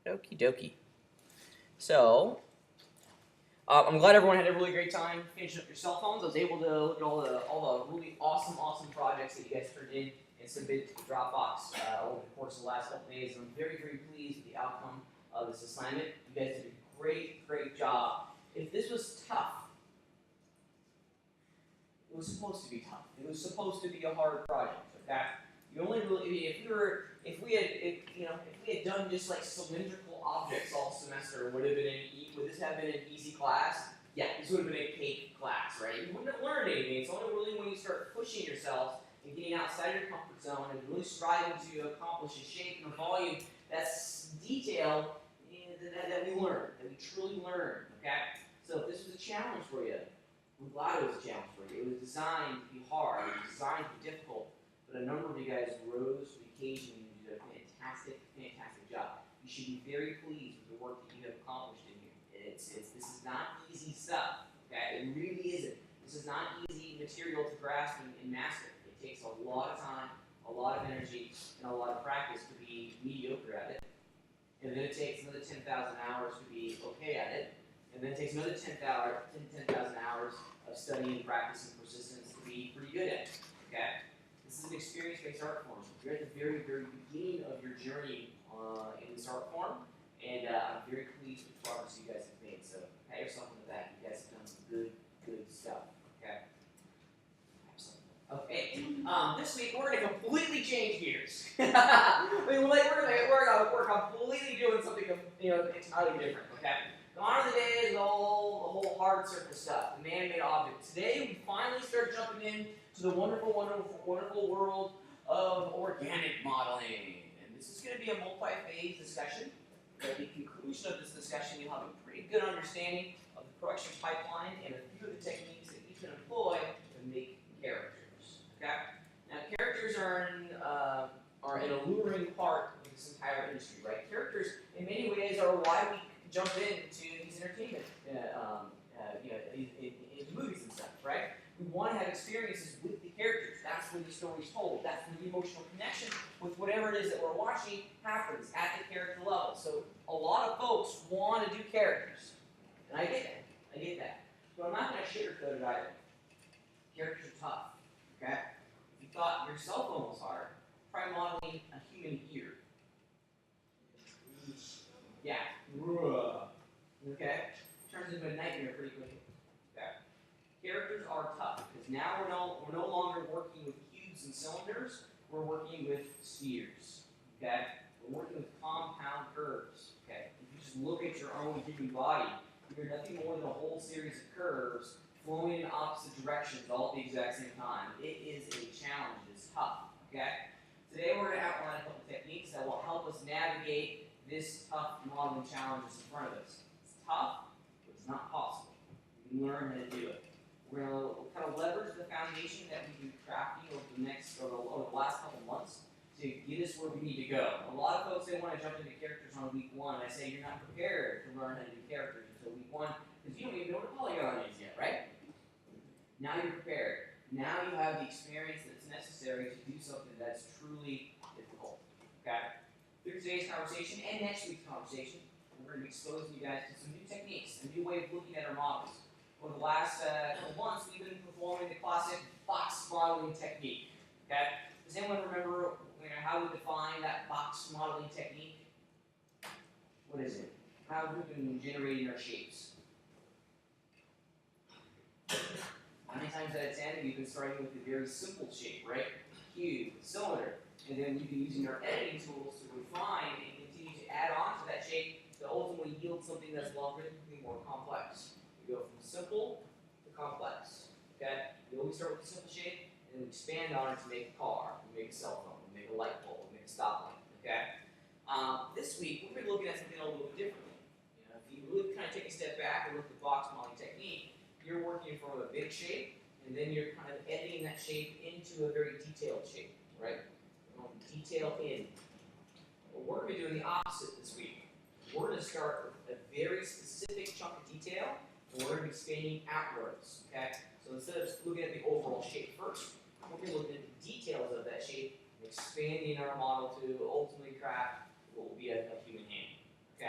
Okie dokie. So, I'm glad everyone had a really great time finishing up your cell phones. I was able to look at all the really awesome projects that you guys turned in and submitted to the Dropbox over the course of the last couple days. I'm very pleased with the outcome of this assignment. You guys did a great job. If this was tough, it was supposed to be tough. It was supposed to be a hard project. Okay, you only really if we had done just like cylindrical objects all semester, would this have been an easy class? Yeah, this would have been a cake class, right? You wouldn't have learned anything. It's only really when you start pushing yourself and getting outside your comfort zone and really striving to accomplish a shape and a volume that's detailed that we learn, that we truly learn. Okay, so if this was a challenge for you, I'm glad it was a challenge for you. It was designed to be hard. It was designed to be difficult. But a number of you guys rose to the occasion and you did a fantastic job. You should be very pleased with the work that you have accomplished in here. This is not easy stuff. Okay, it really isn't. This is not easy material to grasp and master. It takes a lot of time, a lot of energy, and a lot of practice to be mediocre at it. And then it takes another 10,000 hours to be okay at it. And then it takes another 10,000 hours of studying, practice, and persistence to be pretty good at it. Okay? This is an experience-based art form. You're at the very beginning of your journey in this art form, and I'm very pleased with the progress you guys have made. So pat yourself on the back. You guys have done some good stuff. Okay? Okay. This week we're going to completely change gears. We're completely doing something entirely different. Okay. The honor of the day is the whole hard surface stuff, the man-made object. Today we finally start jumping in to the wonderful world of organic modeling. And this is going to be a multi-phase discussion. At the conclusion of this discussion, you'll have a pretty good understanding of the production pipeline and a few of the techniques that you can employ to make characters. Okay? Now, characters are an alluring part of this entire industry, right? Characters, in many ways, are why we jump into these entertainment, in movies and stuff, right? We want to have experiences with the characters. That's when the story's told. That's when the emotional connection with whatever it is that we're watching happens at the character level. So a lot of folks want to do characters, and I get that. But I'm not going to sugarcoat it either. Characters are tough, okay? If you thought your cell phone was hard, try modeling a human ear. Yeah. Okay? Turns into a nightmare pretty quickly. Okay? Characters are tough because now we're no longer working with cubes and cylinders. We're working with spheres. Okay? We're working with compound curves. Okay? If you just look at your own human body, you're nothing more than a whole series of curves flowing in opposite directions all at the exact same time. It is a challenge. It's tough. Okay? Today we're going to outline a couple techniques that will help us navigate this tough modeling challenge is in front of us. It's tough, but it's not possible. We can learn how to do it. We're going to kind of leverage the foundation that we've been crafting over the last couple months to get us where we need to go. A lot of folks, they want to jump into characters on week one. I say you're not prepared to learn how to do characters until week one because you don't even know what a polygon is yet, right? Now you're prepared. Now you have the experience that's necessary to do something that's truly difficult. Okay? Through today's conversation and next week's conversation, we're going to be exposing you guys to some new techniques, a new way of looking at our models. Over the last couple months, we've been performing the classic box modeling technique. Okay? Does anyone remember how we define that box modeling technique? What is it? How have we been generating our shapes? How many times out of 10 we've been starting with a very simple shape, right? Cube, cylinder. And then we've been using our editing tools to refine and continue to add on to that shape to ultimately yield something that's logarithmically more complex. We go from simple to complex. Okay? We always start with a simple shape, and then we expand on it to make a car, we make a cell phone, we make a light bulb, we make a stoplight. Okay? This week, we're going to be looking at something a little bit differently. If you really kind of take a step back and look at the box modeling technique, you're working from a big shape, and then you're kind of editing that shape into a very detailed shape, right? Detail in. Well, we're going to be doing the opposite this week. We're going to start with a very specific chunk of detail, and we're going to be expanding outwards. Okay? So instead of just looking at the overall shape first, we're going to look at the details of that shape, expanding our model to ultimately craft what will be a human hand. Okay?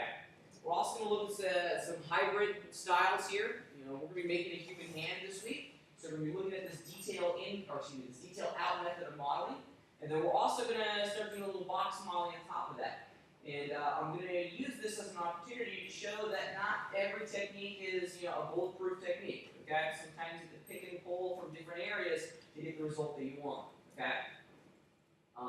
We're also going to look at some hybrid styles here. We're going to be making a human hand this week. So we're going to be looking at this detail this detail out method of modeling. And then we're also going to start doing a little box modeling on top of that. And I'm going to use this as an opportunity to show that not every technique is a bulletproof technique. Okay? Sometimes you can pick and pull from different areas to get the result that you want. Okay?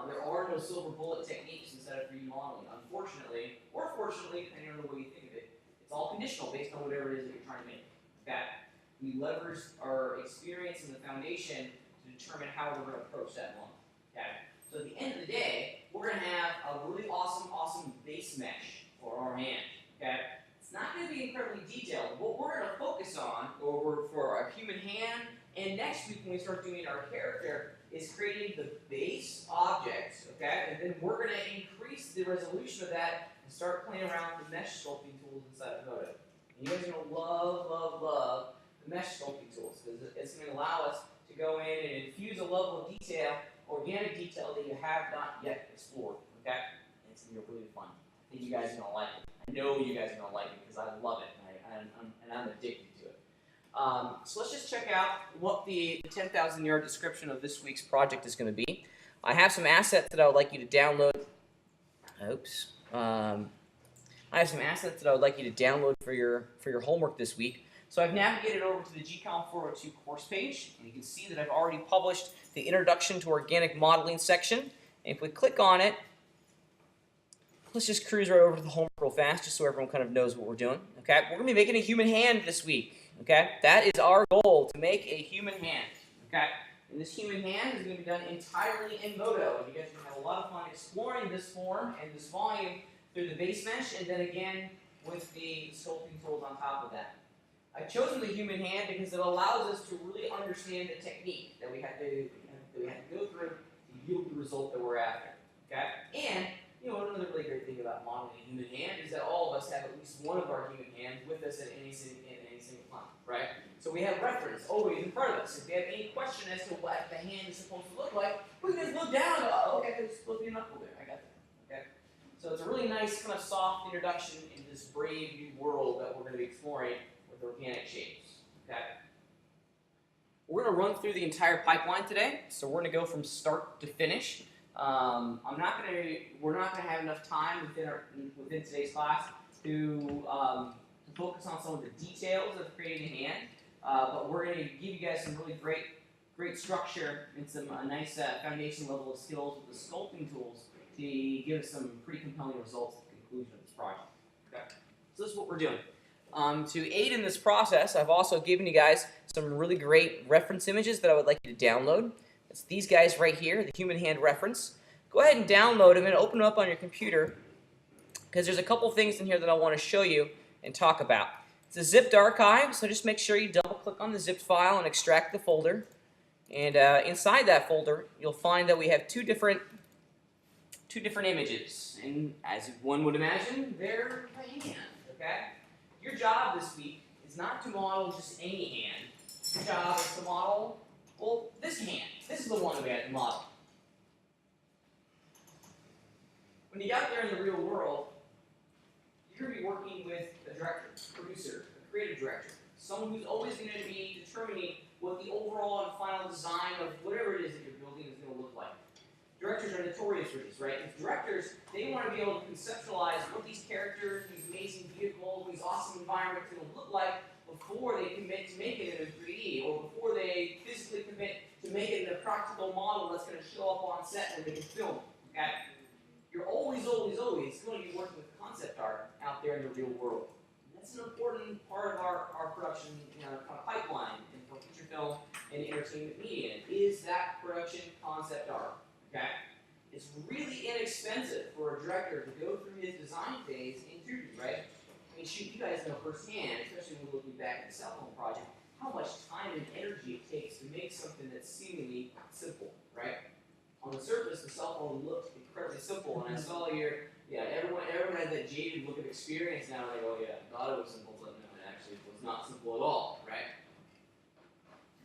There are no silver bullet techniques instead of 3D modeling, unfortunately, or fortunately, depending on the way you think of it. It's all conditional based on whatever it is that you're trying to make. Okay? We leverage our experience and the foundation to determine how we're going to approach that one. Okay? So at the end of the day, we're going to have a really awesome base mesh for our hand. Okay? It's not going to be incredibly detailed. What we're going to focus on for our human hand, and next week when we start doing our character, is creating the base objects. Okay? And then we're going to increase the resolution of that and start playing around with the mesh sculpting tools inside of Modo. And you guys are going to love the mesh sculpting tools because it's going to allow us to go in and infuse a level of detail, organic detail that you have not yet explored. Okay? And it's going to be really fun. I think you guys are going to like it. I know you guys are going to like it because I love it and I'm addicted to it. So let's just check out what the 10,000-yard description of this week's project is going to be. I have some assets that I would like you to download. Oops. I have some assets that I would like you to download for your homework this week. So I've navigated over to the GCOM 402 course page, and you can see that I've already published the Introduction to Organic Modeling section. And if we click on it, let's just cruise right over to the homework real fast, just so everyone kind of knows what we're doing. Okay, we're going to be making a human hand this week. Okay, that is our goal, to make a human hand. Okay, and this human hand is going to be done entirely in Modo. And you guys are going to have a lot of fun exploring this form and this volume through the base mesh, and then again with the sculpting tools on top of that. I've chosen the human hand because it allows us to really understand the technique that we have to go through to yield the result that we're after. Okay, and another really great thing about modeling a human hand is that all of us have at least one of our human hands with us at any single time, right? So we have reference always in front of us. If we have any question as to what the hand is supposed to look like, we can just look down and go, oh, okay, there's supposed to be a knuckle there. I got that. Okay? So it's a really nice kind of soft introduction into this brave new world that we're going to be exploring with organic shapes. Okay? We're going to run through the entire pipeline today, so we're going to go from start to finish. We're not going to have enough time within today's class to focus on some of the details of creating a hand, but we're going to give you guys some really great structure and some nice foundation level of skills with the sculpting tools to give us some pretty compelling results at the conclusion of this project. Okay. So this is what we're doing. To aid in this process, I've also given you guys some really great reference images that I would like you to download. It's these guys right here, the human hand reference. Go ahead and download them and open them up on your computer because there's a couple things in here that I want to show you and talk about. It's a zipped archive, so just make sure you double-click on the zipped file and extract the folder. And inside that folder, you'll find that we have two different images. And as one would imagine, they're the hand. Okay? Your job this week is not to model just any hand. Your job is to model, well, this hand. This is the one that we have to model. When you get out there in the real world, you're going to be working with a director, a producer, a creative director, someone who's always going to be determining what the overall and final design of whatever it is that you're building is going to look like. Directors are notorious for this, right? As directors, they want to be able to conceptualize what these characters, these amazing vehicles, these awesome environments are going to look like before they commit to make it in 3D, or before they physically commit to make it in a practical model that's going to show up on set when they can film. Okay? You're always going to be working with concept art out there in the real world. And that's an important part of our production kind of pipeline and for feature film and entertainment media is that production concept art. Okay? It's really inexpensive for a director to go through his design phase in 3D, right? I mean, shoot, you guys know firsthand, especially when we're looking back at the cell phone project, how much time and energy it takes to make something that's seemingly simple, right? On the surface, the cell phone looked incredibly simple, and I saw here, everyone had that jaded look of experience now, like, oh yeah, I thought it was simple, but no, it actually was not simple at all, right?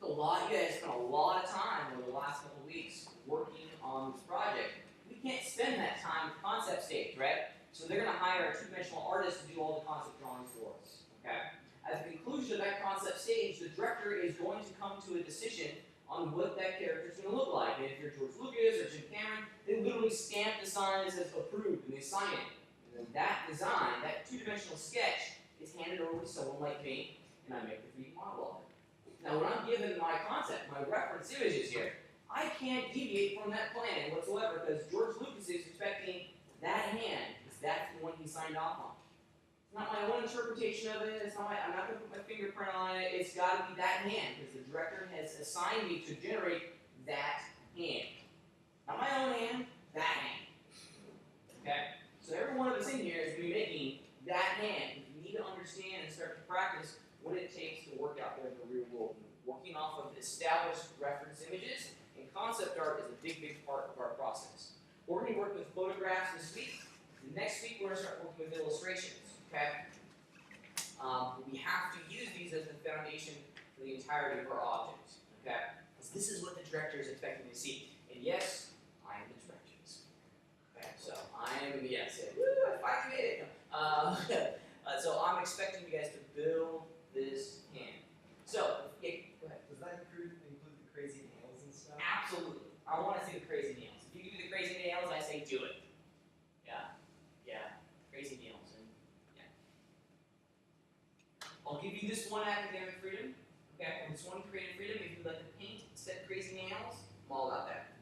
You guys spent a lot of time over the last couple of weeks working on this project. We can't spend that time at concept stage, right? So they're going to hire a two-dimensional artist to do all the concept drawings for us. Okay? At the conclusion of that concept stage, the director is going to come to a decision on what that character is going to look like. And if you're George Lucas or Jim Cameron, they literally stamp the sign that says approved, and they sign it. And then that design, that two-dimensional sketch, is handed over to someone like me, and I make the 3D model of it. Now, when I'm given my concept, my reference images here, I can't deviate from that plan whatsoever, because George Lucas is expecting that hand, because that's the one he signed off on. It's not my own interpretation of it. I'm not going to put my fingerprint on it. It's got to be that hand, because the director has assigned me to generate that hand. Not my own hand, that hand. Okay? So every one of us in here is going to be making that hand. You need to understand and start to practice what it takes to work out there in the real world. Working off of established reference images and concept art is a big, big part of our process. We're going to be working with photographs this week. Next week, we're going to start working with illustrations. Okay? We have to use these as the foundation for the entirety of our object. Okay? Because this is what the director is expecting to see. And yes, I am the director. Okay? So I am, yes, woo, I finally made it. So I'm expecting you guys to build this hand. So, yeah, go ahead. Does that include the crazy nails and stuff? Absolutely. I want to see the crazy nails. If you can do the crazy nails, I say do it. Yeah, crazy nails. And yeah. I'll give you this one academic freedom. Okay, and this one creative freedom. If you like to paint instead of crazy nails, I'm all about that.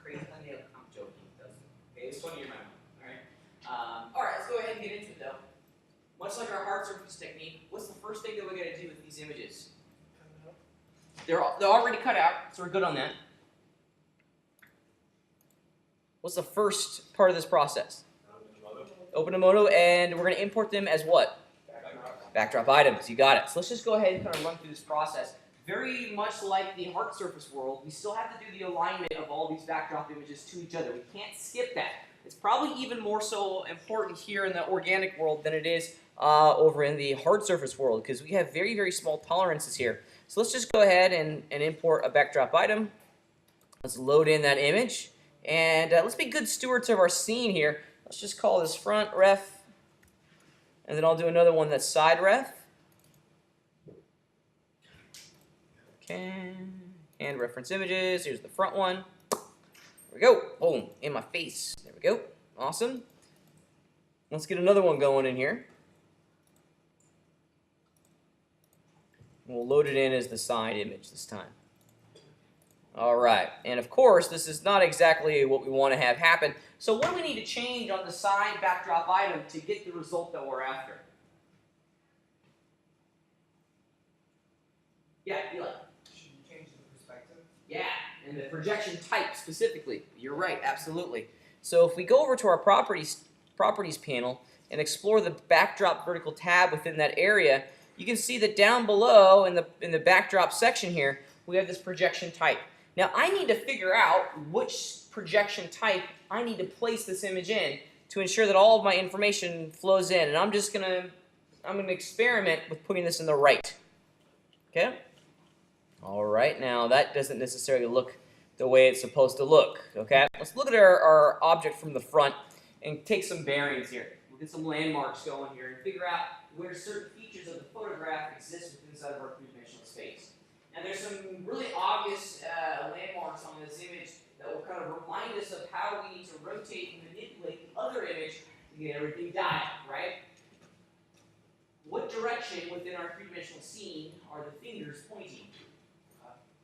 Crazy nail. I'm joking. Okay, it's funny in my mind. All right. All right. Let's go ahead and get into it though. Much like our hard surface technique, what's the first thing that we're going to do with these images? They're already cut out, so we're good on that. What's the first part of this process? Open a Moto, and we're going to import them as what? Backdrop items. You got it. So let's just go ahead and kind of run through this process. Very much like the hard surface world, we still have to do the alignment of all these backdrop images to each other. We can't skip that. It's probably even more so important here in the organic world than it is over in the hard surface world, because we have very, very small tolerances here. So let's just go ahead and import a backdrop item. Let's load in that image. And let's be good stewards of our scene here. Let's just call this front ref. And then I'll do another one that's side ref. Okay. And reference images. Here's the front one. There we go. Boom. In my face. There we go. Awesome. Let's get another one going in here. We'll load it in as the side image this time. All right. And of course, this is not exactly what we want to have happen. So what do we need to change on the side backdrop item to get the result that we're after? Yeah, Eli. Should you change the perspective? Yeah, and the projection type specifically. You're right, absolutely. So if we go over to our properties panel and explore the backdrop vertical tab within that area, you can see that down below in the backdrop section here, we have this projection type. Now I need to figure out which projection type I need to place this image in to ensure that all of my information flows in. And I'm gonna experiment with putting this in the right. Okay? All right, now that doesn't necessarily look the way it's supposed to look. Okay? Let's look at our object from the front and take some bearings here. We'll get some landmarks going here and figure out where certain features of the photograph exist inside of our three-dimensional space. And there's some really obvious landmarks on this image that will kind of remind us of how we need to rotate and manipulate the other image to get everything dialed, right? What direction within our three-dimensional scene are the fingers pointing?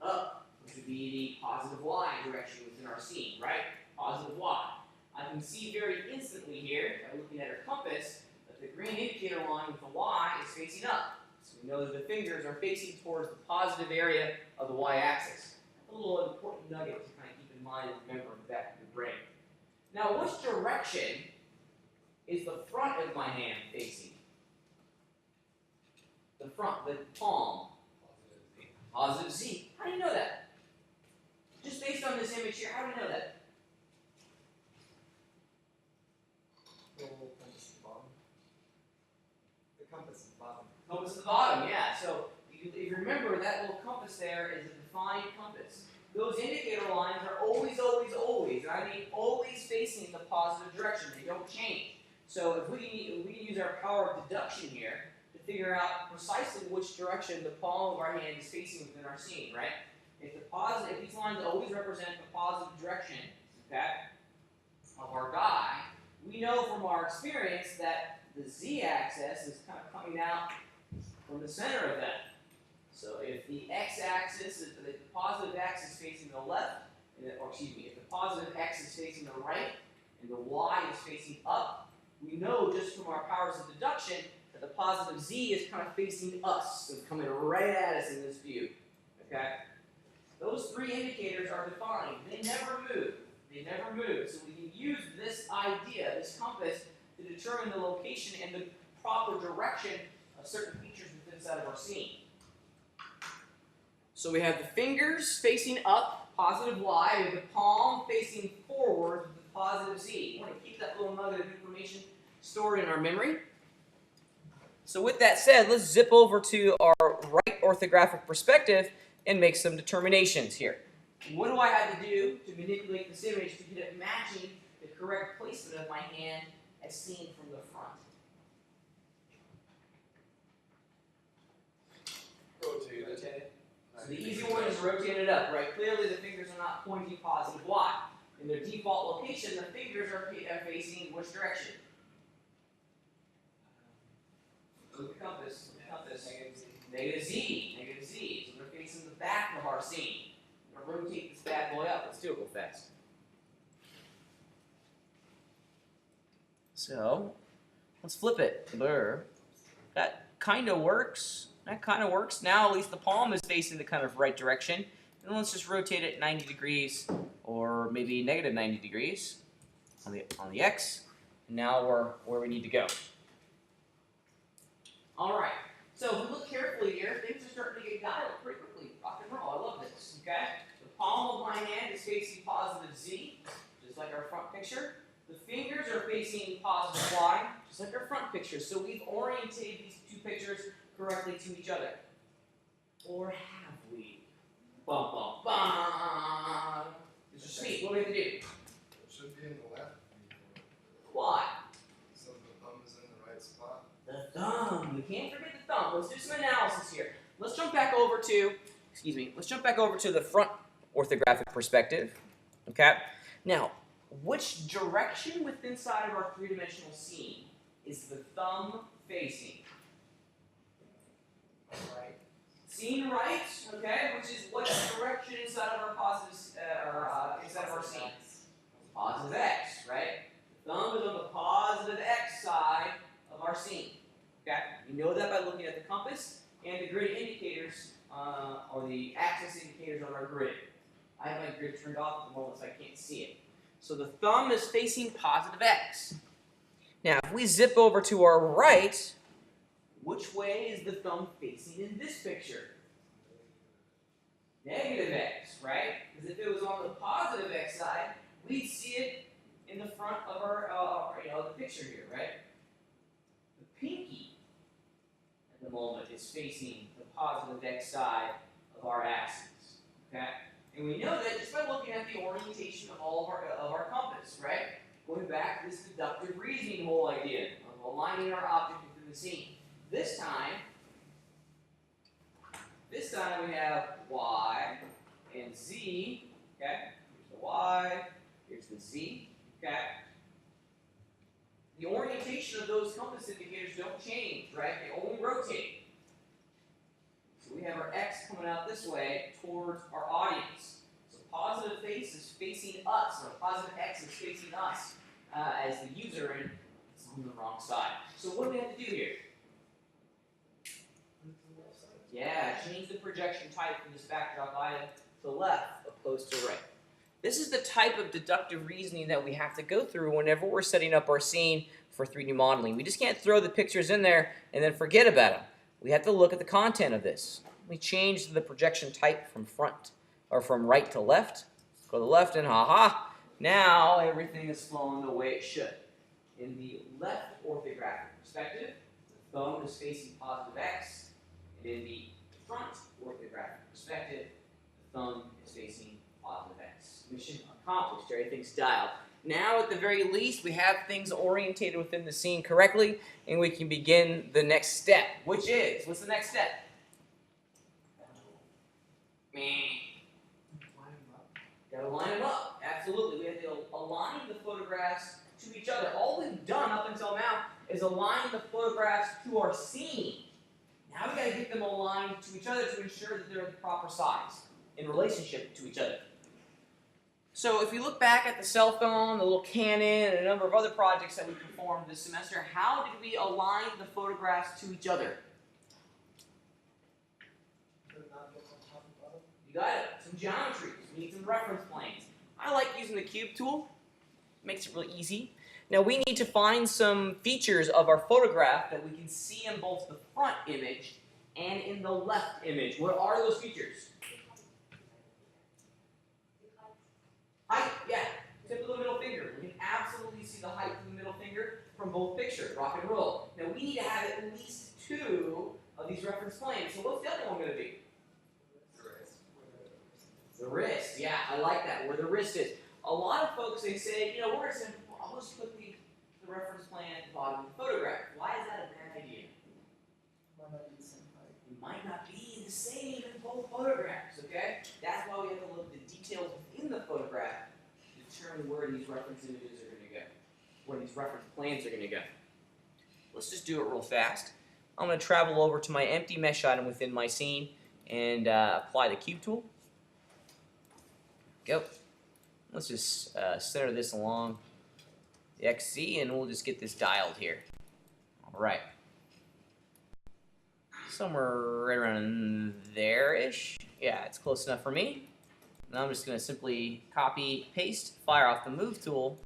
Up, which would be the positive Y direction within our scene, right? Positive Y. I can see very instantly here, by looking at our compass, that the green indicator line with the Y is facing up. So we know that the fingers are facing towards the positive area of the Y-axis. A little important nugget to kind of keep in mind and remember in the back of your brain. Now, which direction is the front of my hand facing? The front, the palm. Positive Z. How do you know that? Just based on this image here, how do you know that? The little compass at the bottom. The compass at the bottom. Compass at the bottom, yeah. So if you remember, that little compass there is a defined compass. Those indicator lines are always, always, always, and I mean always facing the positive direction. They don't change. So if we can use our power of deduction here to figure out precisely which direction the palm of our hand is facing within our scene, right? If these lines always represent the positive direction, okay, of our guy, we know from our experience that the z-axis is kind of coming out from the center of that. So if the x-axis, if the positive x is facing the left, or excuse me, if the positive x is facing the right and the y is facing up, we know just from our powers of deduction that the positive z is kind of facing us, so coming right at us in this view. Okay? Those three indicators are defined. They never move. They never move. So we can use this idea, this compass, to determine the location and the proper direction of certain features within inside of our scene. So we have the fingers facing up, positive y, we have the palm facing forward with the positive z. We want to keep that little nugget of information stored in our memory. So with that said, let's zip over to our right orthographic perspective and make some determinations here. What do I have to do to manipulate this image to get it matching the correct placement of my hand as seen from the front? Rotate it. So the easy one is rotate it up, right? Clearly the fingers are not pointing positive y. In their default location, the fingers are facing which direction? Look at the compass. Negative z. Negative z. So they're facing the back of our scene. We're going to rotate this bad boy up. Let's do it real fast. So, let's flip it. Blur. That kind of works. That kind of works. Now at least the palm is facing the kind of right direction. And let's just rotate it 90 degrees or maybe negative 90 degrees on the x. And now we're where we need to go. All right. So if we look carefully here, things are starting to get dialed pretty quickly. Rock and roll. I love this. Okay? The palm of my hand is facing positive z, just like our front picture. The fingers are facing positive y, just like our front picture. So we've orientated these two pictures correctly to each other. Or have we? Bum, bum, bum. This is sweet. What do we have to do? It should be in the left. Why? So the thumb is in the right spot. The thumb. We can't forget the thumb. Let's do some analysis here. Let's jump back over to, let's jump back over to the front orthographic perspective. Okay? Now, which direction within inside of our three-dimensional scene is the thumb facing? Right. Scene right, okay, which is what direction inside of our positive, inside of our scene? Positive x, right? The thumb is on the positive x side of our scene. Okay? You know that by looking at the compass and the grid indicators, or the axis indicators on our grid. I have my grid turned off at the moment so I can't see it. So the thumb is facing positive x. Now, if we zip over to our right, which way is the thumb facing in this picture? Negative x, right? Because if it was on the positive x side, we'd see it in the front of our, the picture here, right? The pinky at the moment is facing the positive x side of our axis, okay? And we know that just by looking at the orientation of all of our compass, right? Going back to this deductive reasoning whole idea of aligning our object within the scene. This time we have y and z, okay? Here's the y, here's the z, okay? The orientation of those compass indicators don't change, right? They only rotate. So we have our x coming out this way towards our audience. So positive face is facing us, or positive x is facing us as the user, and it's on the wrong side. So what do we have to do here? Yeah, change the projection type from this backdrop item to left opposed to right. This is the type of deductive reasoning that we have to go through whenever we're setting up our scene for 3D modeling. We just can't throw the pictures in there and then forget about them. We have to look at the content of this. We change the projection type from front or from right to left. Go to the left and ha-ha. Now everything is flowing the way it should. In the left orthographic perspective, the thumb is facing positive x. And in the front orthographic perspective, the thumb is facing positive x. Mission accomplished. Everything's dialed. Now, at the very least, we have things orientated within the scene correctly, and we can begin the next step, which is, what's the next step? Gotta line them up. Absolutely. We have to align the photographs to each other. All we've done up until now is align the photographs to our scene. Now we gotta get them aligned to each other to ensure that they're the proper size in relationship to each other. So if you look back at the cell phone, the little Canon, and a number of other projects that we performed this semester, how did we align the photographs to each other? You got it. Some geometries. We need some reference planes. I like using the cube tool. It makes it really easy. Now we need to find some features of our photograph that we can see in both the front image and in the left image. What are those features? Height, yeah. Tip of the middle finger. We can absolutely see the height of the middle finger from both pictures. Rock and roll. Now we need to have at least 2 of these reference planes. So what's the other one going to be? The wrist. Yeah, I like that. Where the wrist is. A lot of folks, they say, you know, I'll just put the reference plane at the bottom of the photograph. Why is that a bad idea? It might not be the same in both photographs, okay? That's why we have to look at the details within the photograph to determine where these reference images are going to go, where these reference planes are going to go. Let's just do it real fast. I'm going to travel over to my empty mesh item within my scene and apply the cube tool. Go. Let's just center this along the XZ and we'll just get this dialed here. All right. Somewhere right around there-ish. Yeah, it's close enough for me. Now I'm just going to simply copy, paste, fire off the move tool,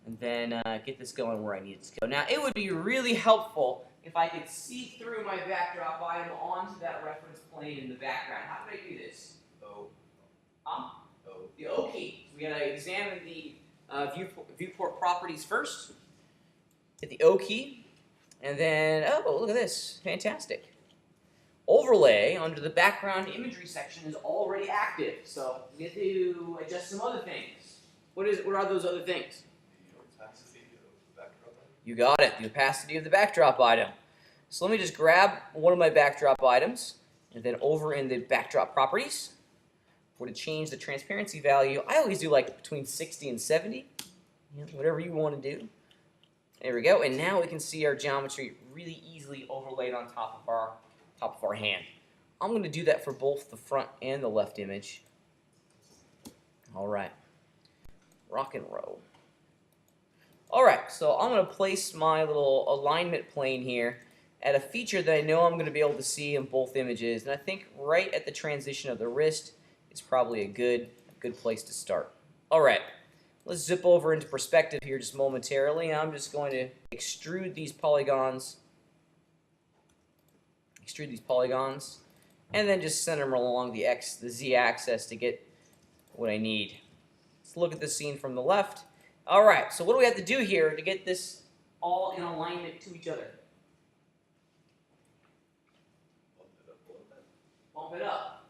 and then get this going where I need it to go. Now, it would be really helpful if I could see through my backdrop item onto that reference plane in the background. How could I do this? O. The O key. So we got to examine the viewport properties first. Hit the O key, and then, oh, look at this. Fantastic. Overlay under the background imagery section is already active, so we have to adjust some other things. What are those other things? The opacity of the backdrop item. You got it, the opacity of the backdrop item. So let me just grab one of my backdrop items, and then over in the backdrop properties, we're to change the transparency value. I always do like between 60 and 70, whatever you want to do. There we go, and now we can see our geometry really easily overlaid on top of our hand. I'm going to do that for both the front and the left image. All right, rock and roll. All right, so I'm going to place my little alignment plane here at a feature that I know I'm going to be able to see in both images, and I think right at the transition of the wrist is probably a good place to start. All right, let's zip over into perspective here just momentarily. I'm just going to extrude these polygons, and then just center them along the Z-axis to get what I need. Let's look at the scene from the left. All right, so what do we have to do here to get this all in alignment to each other? Bump it up.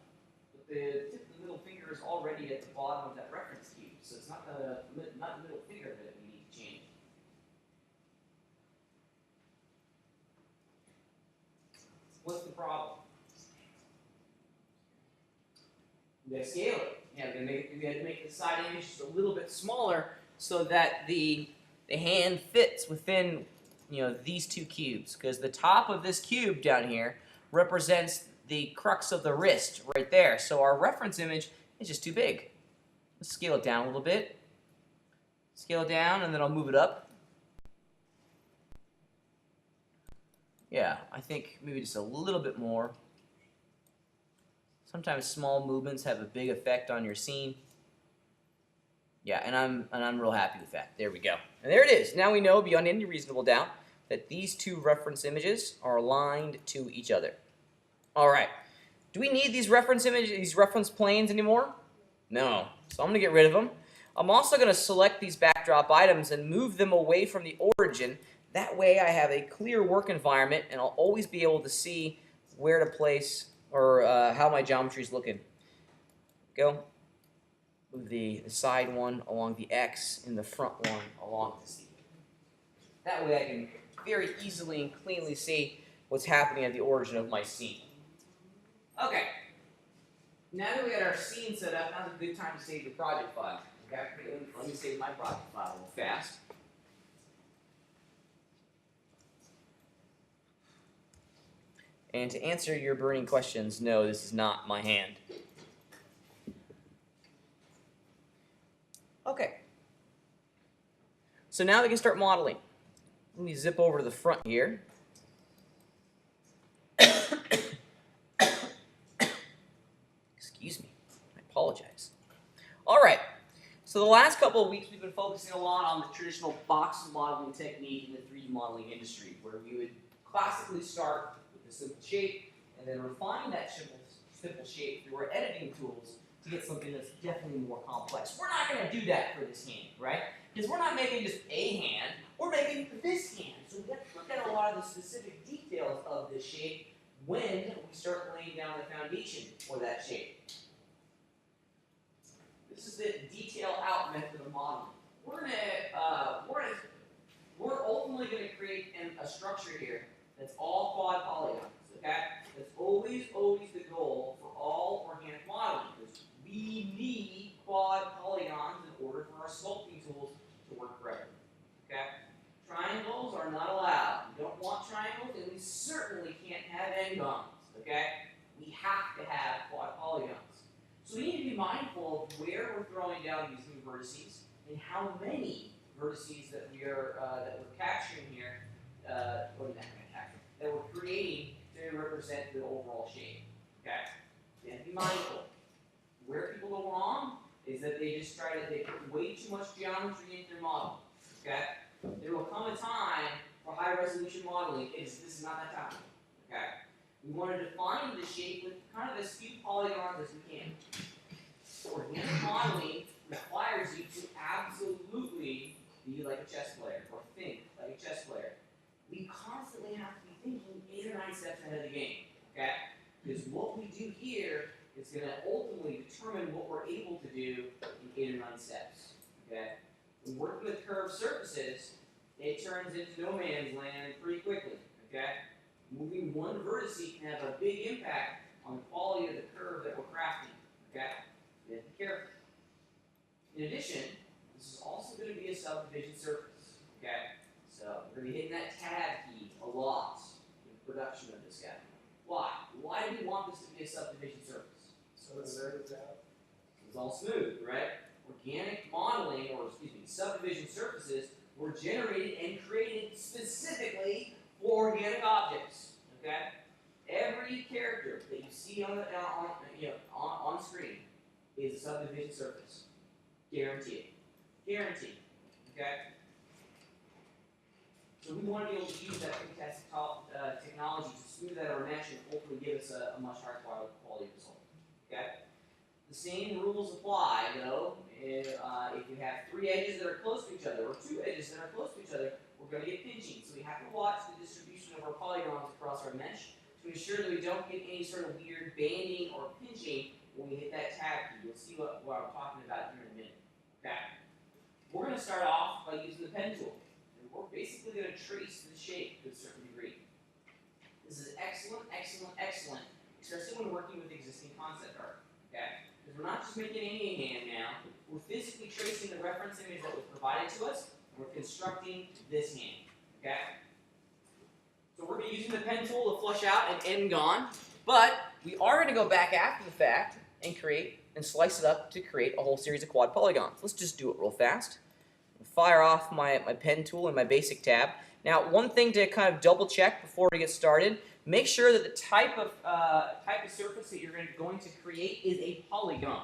But the tip of the middle finger is already at the bottom of that reference cube, so it's not the middle finger that we need to change. What's the problem? We gotta scale it. Yeah, we had to make the side image just a little bit smaller so that the hand fits within, these 2 cubes. Because the top of this cube down here represents the crux of the wrist right there. So our reference image is just too big. Let's scale it down a little bit. Scale it down, and then I'll move it up. Yeah, I think maybe just a little bit more. Sometimes small movements have a big effect on your scene. Yeah, and I'm real happy with that. There we go. And there it is. Now we know beyond any reasonable doubt that these 2 reference images are aligned to each other. All right. Do we need these reference planes anymore? No. So I'm going to get rid of them. I'm also going to select these backdrop items and move them away from the origin. That way I have a clear work environment, and I'll always be able to see where to place or how my geometry is looking. Go. move the side one along the X and the front one along the Z. That way I can very easily and cleanly see what's happening at the origin of my scene. Okay. Now that we got our scene set up, now's a good time to save the project file. Okay, let me save my project file real fast. And to answer your burning questions, no, this is not my hand. Okay. So now we can start modeling. Let me zip over to the front here. Excuse me. I apologize. All right. So the last couple of weeks we've been focusing a lot on the traditional box modeling technique in the 3D modeling industry, where we would classically start with a simple shape and then refine that simple shape through our editing tools to get something that's definitely more complex. We're not going to do that for this hand, right? Because we're not making just a hand, we're making this hand. So we have to look at a lot of the specific details of this shape when we start laying down the foundation for that shape. This is the detail out method of modeling. We're ultimately going to create a structure here that's all quad polygons. Okay, that's always the goal for all organic modeling, because we need quad polygons in order for our sculpting tools to work correctly. Okay, triangles are not allowed. We don't want triangles, and we certainly can't have n-gons. Okay, we have to have quad polygons. So we need to be mindful of where we're throwing down these new vertices and how many vertices that we're capturing here, that we're creating to represent the overall shape. Okay, you have to be mindful. Where people go wrong is that they put way too much geometry into their model. Okay, there will come a time for high resolution modeling. This is not that time. Okay. We want to define the shape with kind of as few polygons as we can. Organic modeling requires you to absolutely be like a chess player, or think like a chess player. We constantly have to be thinking 8 or 9 steps ahead of the game, okay? Because what we do here is going to ultimately determine what we're able to do in 8 or 9 steps, okay? When working with curved surfaces, it turns into no man's land pretty quickly, okay? Moving one vertex can have a big impact on the quality of the curve that we're crafting. Okay? We have to be careful. In addition, this is also going to be a subdivision surface. Okay? So we're going to be hitting that tab key a lot in the production of this guy. Why? Why do we want this to be a subdivision surface? So it's smooth out. It's all smooth, right? Organic modeling, or excuse me, subdivision surfaces were generated and created specifically for organic objects. Okay, every character that you see on screen is a subdivision surface. Guaranteed. Guaranteed. Okay. So we want to be able to use that fantastic technology to smooth out our mesh and hopefully give us a much higher quality result. Okay. The same rules apply, though, if you have 3 edges that are close to each other, or 2 edges that are close to each other, we're going to get pinching. So we have to watch the distribution of our polygons across our mesh to ensure that we don't get any sort of weird banding or pinching when we hit that tab key. You'll see what I'm talking about here in a minute. Okay. We're going to start off by using the pen tool. And we're basically going to trace the shape to a certain degree. This is excellent, especially when working with existing concept art. Okay. Because we're not just making any hand now, we're physically tracing the reference image that was provided to us, and we're constructing this hand. Okay? So we're going to be using the pen tool to flush out an n-gon, but we are going to go back after the fact and create and slice it up to create a whole series of quad polygons. Let's just do it real fast. Fire off my pen tool and my basic tab. Now, one thing to kind of double check before we get started, make sure that the type of surface that you're going to create is a polygon.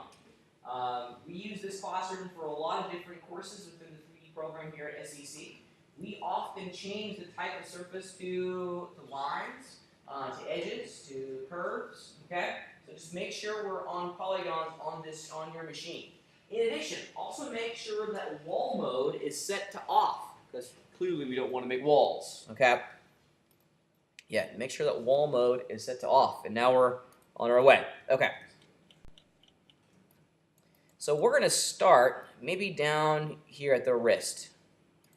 We use this classroom for a lot of different courses within the 3D program here at SEC. We often change the type of surface to lines, to edges, to curves. Okay, so just make sure we're on polygons on your machine. In addition, also make sure that wall mode is set to off, because clearly we don't want to make walls. Okay. Yeah, make sure that wall mode is set to off, and now we're on our way. Okay. So we're going to start maybe down here at the wrist,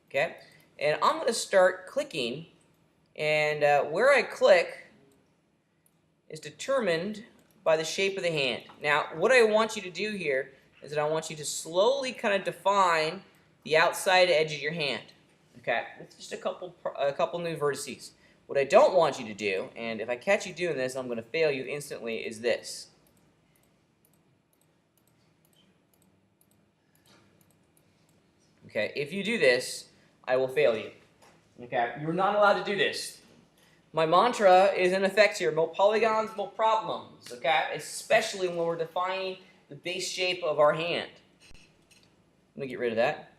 okay? And I'm going to start clicking, and where I click is determined by the shape of the hand. Now, what I want you to do here is that I want you to slowly kind of define the outside edge of your hand, okay? With just a couple new vertices. What I don't want you to do, and if I catch you doing this, I'm going to fail you instantly, is this. Okay, if you do this, I will fail you. Okay, you're not allowed to do this. My mantra is in effect here: more polygons, more problems. Okay, especially when we're defining the base shape of our hand. Let me get rid of that.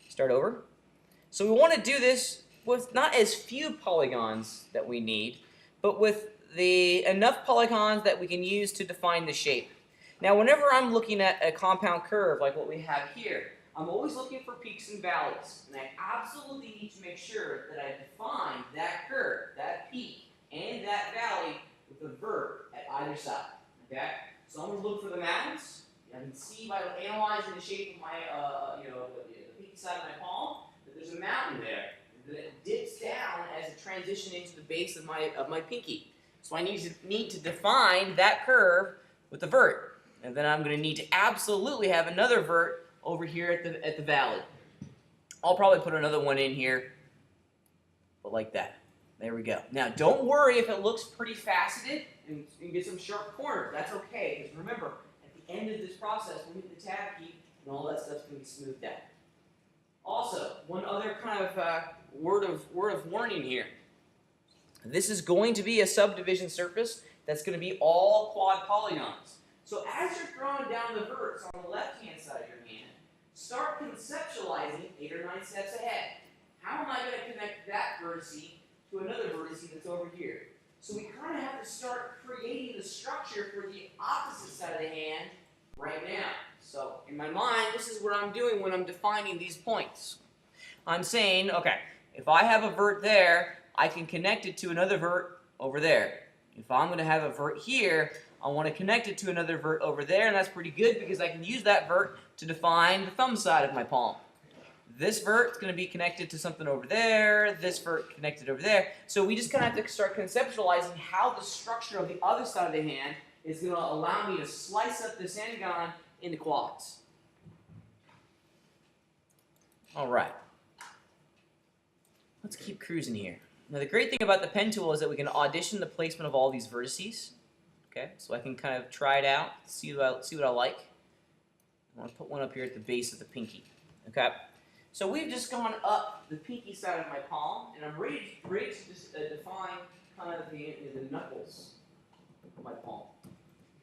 Start over. So we want to do this with not as few polygons that we need, but with enough polygons that we can use to define the shape. Now, whenever I'm looking at a compound curve like what we have here, I'm always looking for peaks and valleys, and I absolutely need to make sure that I define that curve, that peak, and that valley with a vert at either side. Okay? So I'm going to look for the mountains. I can see by analyzing the shape of my, the peak side of my palm, that there's a mountain there that it dips down as it transitions into the base of my pinky. So I need to define that curve with the vert, and then I'm going to need to absolutely have another vert over here at the valley. I'll probably put another one in here, but like that. There we go. Now, don't worry if it looks pretty faceted and get some sharp corners. That's okay, because remember, at the end of this process, we'll hit the tab key, and all that stuff's going to be smoothed out. Also, one other kind of word of warning here. This is going to be a subdivision surface that's going to be all quad polygons. So as you're throwing down the verts on the left-hand side of your hand, start conceptualizing 8 or 9 steps ahead. How am I going to connect that vertice to another vertice that's over here? So we kind of have to start creating the structure for the opposite side of the hand right now. So in my mind, this is what I'm doing when I'm defining these points. I'm saying, okay, if I have a vert there, I can connect it to another vert over there. If I'm going to have a vert here, I want to connect it to another vert over there, and that's pretty good because I can use that vert to define the thumb side of my palm. This vert is going to be connected to something over there, this vert connected over there. So we just kind of have to start conceptualizing how the structure of the other side of the hand is going to allow me to slice up this engon into quads. All right. Let's keep cruising here. Now the great thing about the pen tool is that we can audition the placement of all these vertices. Okay, so I can kind of try it out, see what I like. I want to put one up here at the base of the pinky. Okay, so we've just gone up the pinky side of my palm, and I'm ready to just define kind of the knuckles of my palm.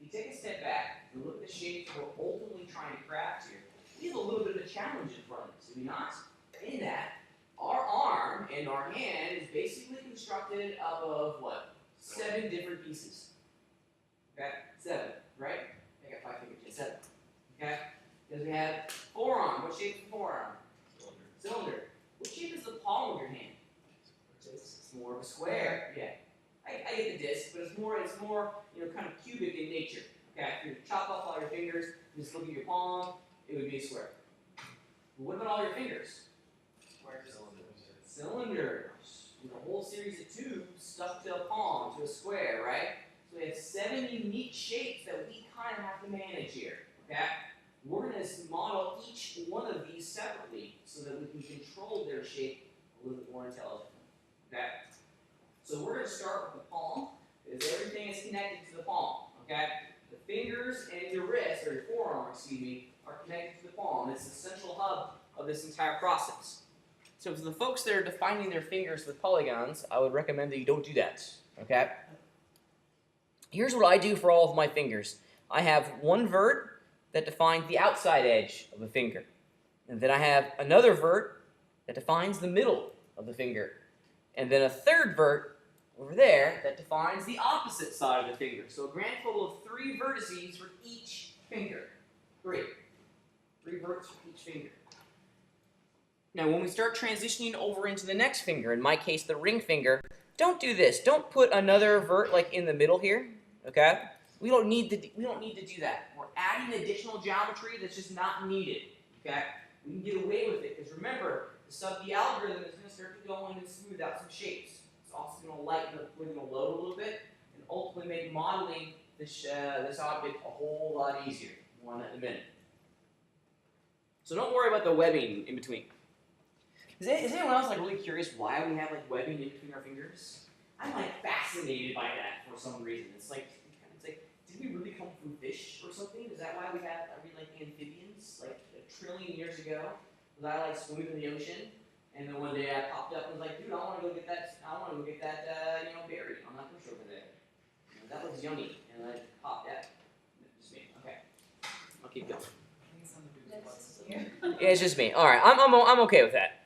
If you take a step back and look at the shapes we're ultimately trying to craft here, we have a little bit of a challenge in front of us, do we not? In that, our arm and our hand is basically constructed out of what? 7 different pieces. Okay, 7, right? I got 5 fingers. 7. Okay? Because we have forearm. What shape is the forearm? Cylinder. What shape is the palm of your hand? It's more of a square. Yeah. I get the disc, but it's more kind of cubic in nature. Okay, if you chop off all your fingers, just look at your palm, it would be a square. But what about all your fingers? Cylinders. With a whole series of tubes stuck to a palm, to a square, right? So we have 7 unique shapes that we kind of have to manage here, okay? We're going to model each one of these separately so that we can control their shape a little bit more intelligently, okay? So we're going to start with the palm, because everything is connected to the palm, okay? The fingers and your wrist, or your forearm, excuse me, are connected to the palm. It's the central hub of this entire process. So for the folks that are defining their fingers with polygons, I would recommend that you don't do that, okay? Here's what I do for all of my fingers. I have one vert that defines the outside edge of a finger. And then I have another vert that defines the middle of the finger. And then a third vert over there that defines the opposite side of the finger. So a grand total of 3 vertices for each finger. 3. 3 verts for each finger. Now when we start transitioning over into the next finger, in my case the ring finger, don't do this. Don't put another vert like in the middle here. Okay? We don't need to do that. We're adding adding additional geometry that's just not needed, okay? We can get away with it, because remember, the algorithm is going to start to go in and smooth out some shapes. It's also going to lighten up, we're going to load a little bit, and ultimately make modeling this object a whole lot easier. More on that in a minute. So don't worry about the webbing in between. Is anyone else like really curious why we have like webbing in between our fingers? I'm like fascinated by that for some reason. It's like, did we really come from fish or something? Is that why we have, like amphibians like a trillion years ago? Was I like swimming in the ocean, and then one day I popped up and was like, dude, I want to go get that. Berry on that bush over there. That looks yummy, and I popped out. Just me. Okay, I'll keep going. Yeah, it's just me. All right, I'm okay with that.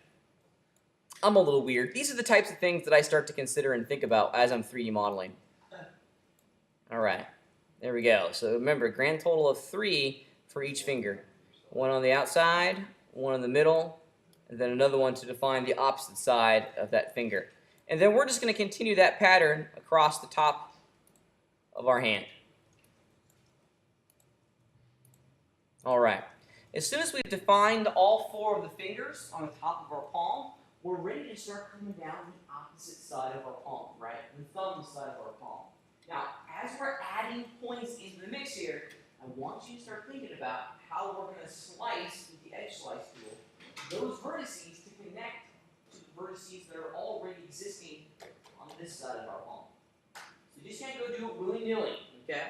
I'm a little weird. These are the types of things that I start to consider and think about as I'm 3D modeling. All right, there we go. So remember, grand total of 3 for each finger. One on the outside, one in the middle, and then another one to define the opposite side of that finger. And then we're just going to continue that pattern across the top of our hand. All right. As soon as we've defined all 4 of the fingers on the top of our palm, we're ready to start coming down the opposite side of our palm, right? The thumb side of our palm. Now, as we're adding points into the mix here, I want you to start thinking about how we're going to slice with the edge slice tool those vertices to connect to the vertices that are already existing on this side of our palm. So you just can't go do it willy-nilly, okay?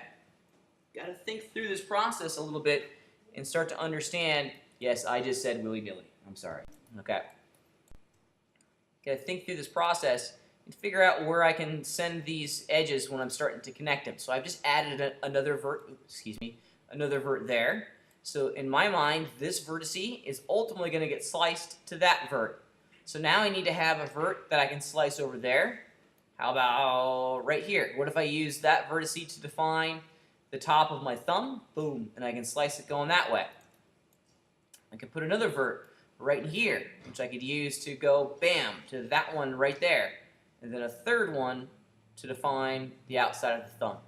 You got to think through this process a little bit and start to understand, yes, I just said willy-nilly. I'm sorry, okay? Got to think through this process and figure out where I can send these edges when I'm starting to connect them. So I've just added another vert there. So in my mind, this vertice is ultimately going to get sliced to that vert. So now I need to have a vert that I can slice over there. How about right here? What if I use that vertice to define the top of my thumb? Boom, and I can slice it going that way. I could put another vert right here, which I could use to go bam to that one right there, and then a third one to define the outside of the thumb.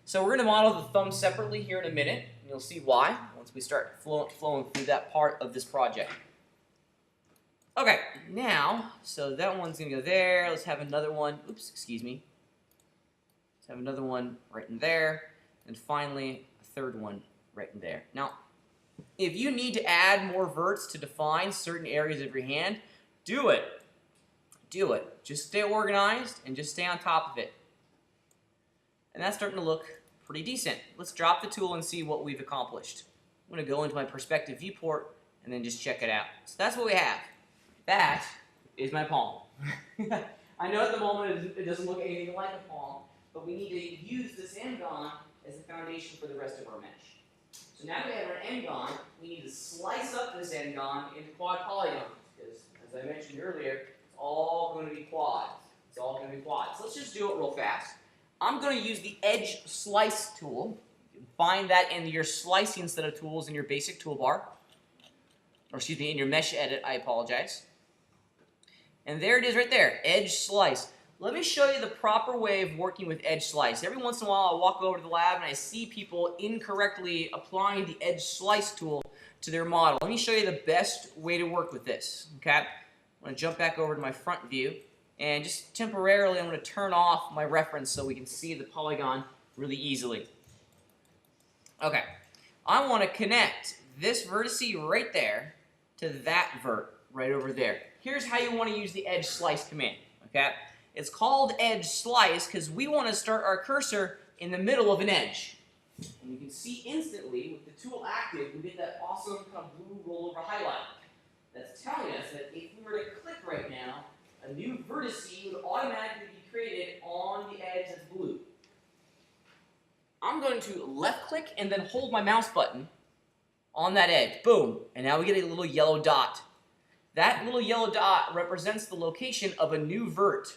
So we're going to model the thumb separately here in a minute, and you'll see why once we start flowing through that part of this project. Okay, now, so that one's going to go there. Let's have another one. Oops, excuse me. Let's have another one right in there, and finally a third one right in there. Now, if you need to add more verts to define certain areas of your hand, do it. Do it. Just stay organized and just stay on top of it. And that's starting to look pretty decent. Let's drop the tool and see what we've accomplished. I'm going to go into my perspective viewport and then just check it out. So that's what we have. That is my palm. I know at the moment it doesn't look anything like a palm, but we need to use this end-on as the foundation for the rest of our mesh. So now we have our end-on, we need to slice up this end-on into quad polygons, because as I mentioned earlier, it's all going to be quads. It's all going to be quads. So let's just do it real fast. I'm going to use the edge slice tool. You can find that in your slicing set of tools in your basic toolbar. Or excuse me, in your mesh edit, I apologize. And there it is right there, edge slice. Let me show you the proper way of working with edge slice. Every once in a while I walk over to the lab and I see people incorrectly applying the edge slice tool to their model. Let me show you the best way to work with this. Okay? I'm going to jump back over to my front view and just temporarily I'm going to turn off my reference so we can see the polygon really easily. Okay. I want to connect this vertice right there to that vert right over there. Here's how you want to use the edge slice command. Okay? It's called edge slice because we want to start our cursor in the middle of an edge. And you can see instantly with the tool active, we get that awesome kind of blue rollover highlight. That's telling us that if we were to click right now, a new vertice would automatically be created on the edge that's blue. I'm going to left click and then hold my mouse button on that edge. Boom. And now we get a little yellow dot. That little yellow dot represents the location of a new vert.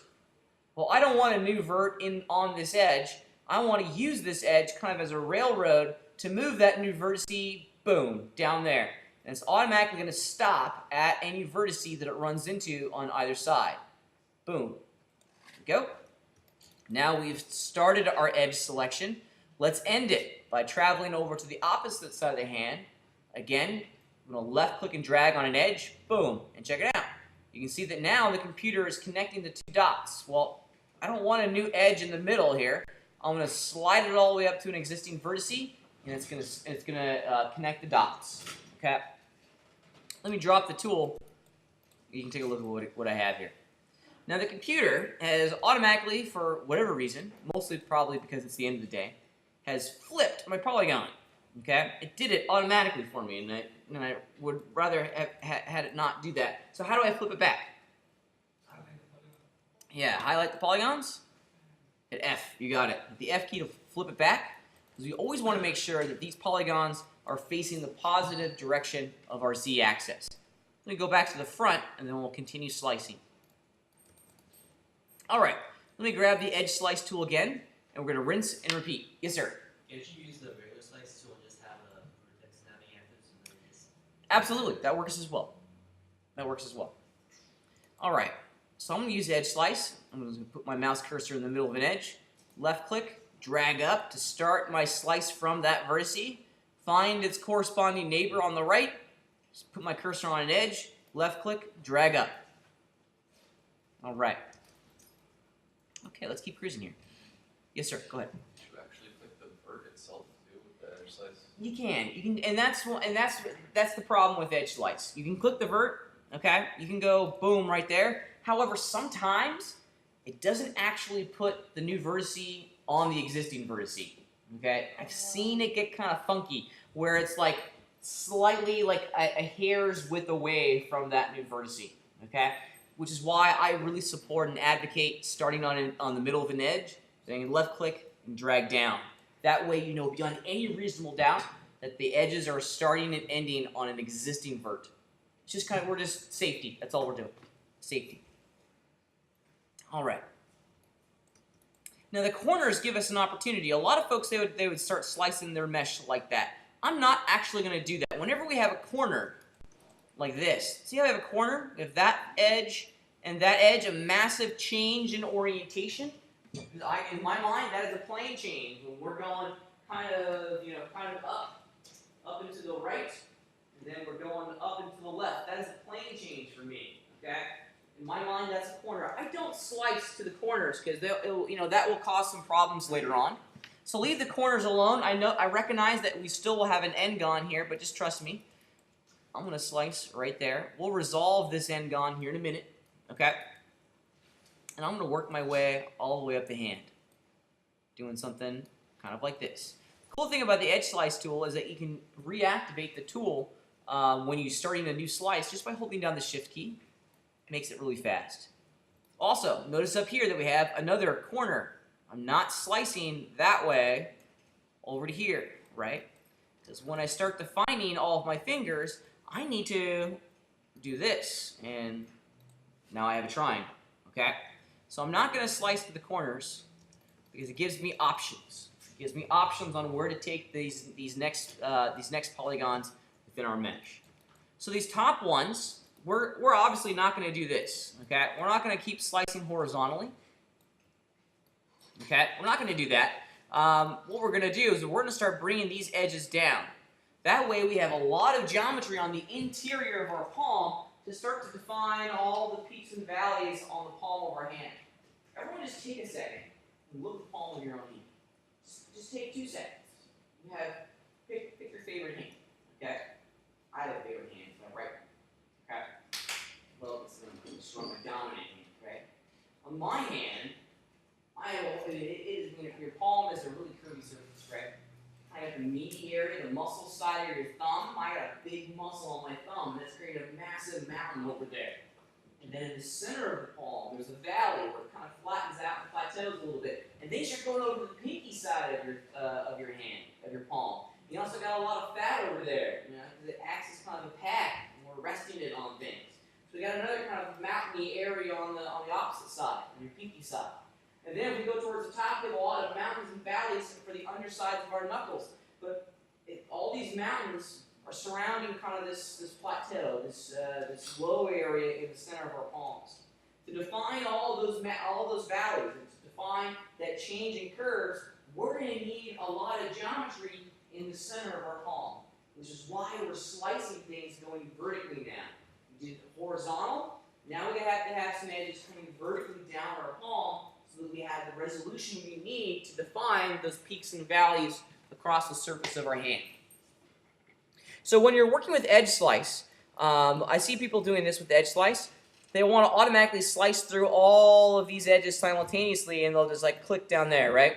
Well, I don't want a new vert on this edge. I want to use this edge kind of as a railroad to move that new vertice, boom, down there. And it's automatically going to stop at any vertice that it runs into on either side. Boom. There we go. Now we've started our edge selection. Let's end it by traveling over to the opposite side of the hand. Again, I'm going to left click and drag on an edge. Boom. And check it out. You can see that now the computer is connecting the 2 dots. Well, I don't want a new edge in the middle here. I'm going to slide it all the way up to an existing vertice, and it's going to connect the dots. Okay. Let me drop the tool. You can take a look at what I have here. Now the computer has automatically, for whatever reason, mostly probably because it's the end of the day, has flipped my polygon. Okay, it did it automatically for me, and I would rather have had it not do that. So how do I flip it back? Yeah, highlight the polygons. Hit F. You got it. Hit the F key to flip it back, because we always want to make sure that these polygons are facing the positive direction of our z-axis. Let me go back to the front, and then we'll continue slicing. All right, let me grab the edge slice tool again, and we're going to rinse and repeat. Yes, sir? Can't you use the regular slice tool and just have a vertex snapping after so then you just... Absolutely, that works as well. That works as well. All right, so I'm going to use the edge slice. I'm going to put my mouse cursor in the middle of an edge, left click, drag up to start my slice from that vertice, find its corresponding neighbor on the right, just put my cursor on an edge, left click, drag up. All right. Okay, let's keep cruising here. Yes, sir. Go ahead. Should you actually click the vert itself too with the edge slice? You can, and that's the problem with edge slice. You can click the vert, okay? You can go boom right there. However, sometimes it doesn't actually put the new vertice on the existing vertice. Okay, I've seen it get kind of funky where it's like slightly like a hair's width away from that new vertice. Okay. Which is why I really support and advocate starting on the middle of an edge, then left click and drag down. That way you know beyond any reasonable doubt that the edges are starting and ending on an existing vert. It's just kind of, we're just safety. That's all we're doing. Safety. All right. Now the corners give us an opportunity. A lot of folks, they would start slicing their mesh like that. I'm not actually going to do that. Whenever we have a corner like this. See how I have a corner? We have that edge and that edge, a massive change in orientation. In my mind, that is a plane change. When we're going kind of up and to the right, and then we're going up and to the left. That is a plane change for me. Okay? In my mind, that's a corner. I don't slice to the corners because that will cause some problems later on. So leave the corners alone. I recognize that we still will have an n-gon here, but just trust me. I'm going to slice right there. We'll resolve this n-gon here in a minute, okay? And I'm going to work my way all the way up the hand, doing something kind of like this. The cool thing about the edge slice tool is that you can reactivate the tool when you're starting a new slice just by holding down the shift key. It makes it really fast. Also, notice up here that we have another corner. I'm not slicing that way over to here, right? Because when I start defining all of my fingers, I need to do this, and now I have a triangle, okay? So I'm not going to slice to the corners because it gives me options. It gives me options on where to take these next polygons within our mesh. So these top ones, we're obviously not going to do this, okay? We're not going to keep slicing horizontally, okay? We're not going to do that. What we're going to do is we're going to start bringing these edges down. That way we have a lot of geometry on the interior of our palm to start to define all the peaks and valleys on the palm of our hand. Everyone just take a second and look at the palm of your own hand. Just take 2 seconds. You have, pick your favorite hand, okay? I have a favorite hand, so right, okay? Well, it's my dominant hand, right? On my hand, your palm is a really curvy surface, right? I have the meaty area, the muscle side of your thumb. I got a big muscle on my thumb that's creating a massive mountain over there. And then in the center of the palm, there's a valley where it kind of flattens out and plateaus a little bit. And then you're going over to the pinky side of your hand, of your palm. You also got a lot of fat over there. You know, it acts as kind of a pad, and we're resting it on things. So we got another kind of mountainy area on the opposite side, on your pinky side. And then if we go towards the top, we have a lot of mountains and valleys for the undersides of our knuckles. But all these mountains are surrounding kind of this plateau, this low area in the center of our palms. To define all those valleys, and to define that change in curves, we're going to need a lot of geometry in the center of our palm, which is why we're slicing things going vertically now. We did horizontal, now we have to have some edges coming vertically down our palm so that we have the resolution we need to define those peaks and valleys across the surface of our hand. So when you're working with edge slice, I see people doing this with edge slice. They want to automatically slice through all of these edges simultaneously, and they'll just like click down there, right?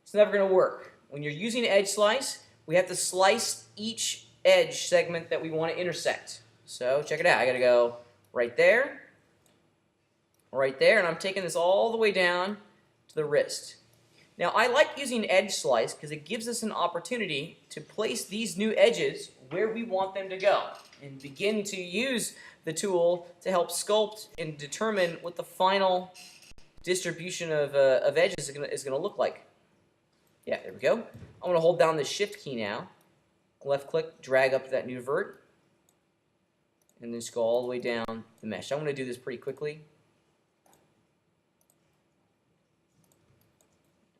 It's never going to work. When you're using edge slice, we have to slice each edge segment that we want to intersect. So check it out. I got to go right there, and I'm taking this all the way down to the wrist. Now, I like using edge slice because it gives us an opportunity to place these new edges where we want them to go and begin to use the tool to help sculpt and determine what the final distribution of edges is going to look like. Yeah, there we go. I'm going to hold down the Shift key now, left click, drag up to that new vert, and then just go all the way down the mesh. I'm going to do this pretty quickly.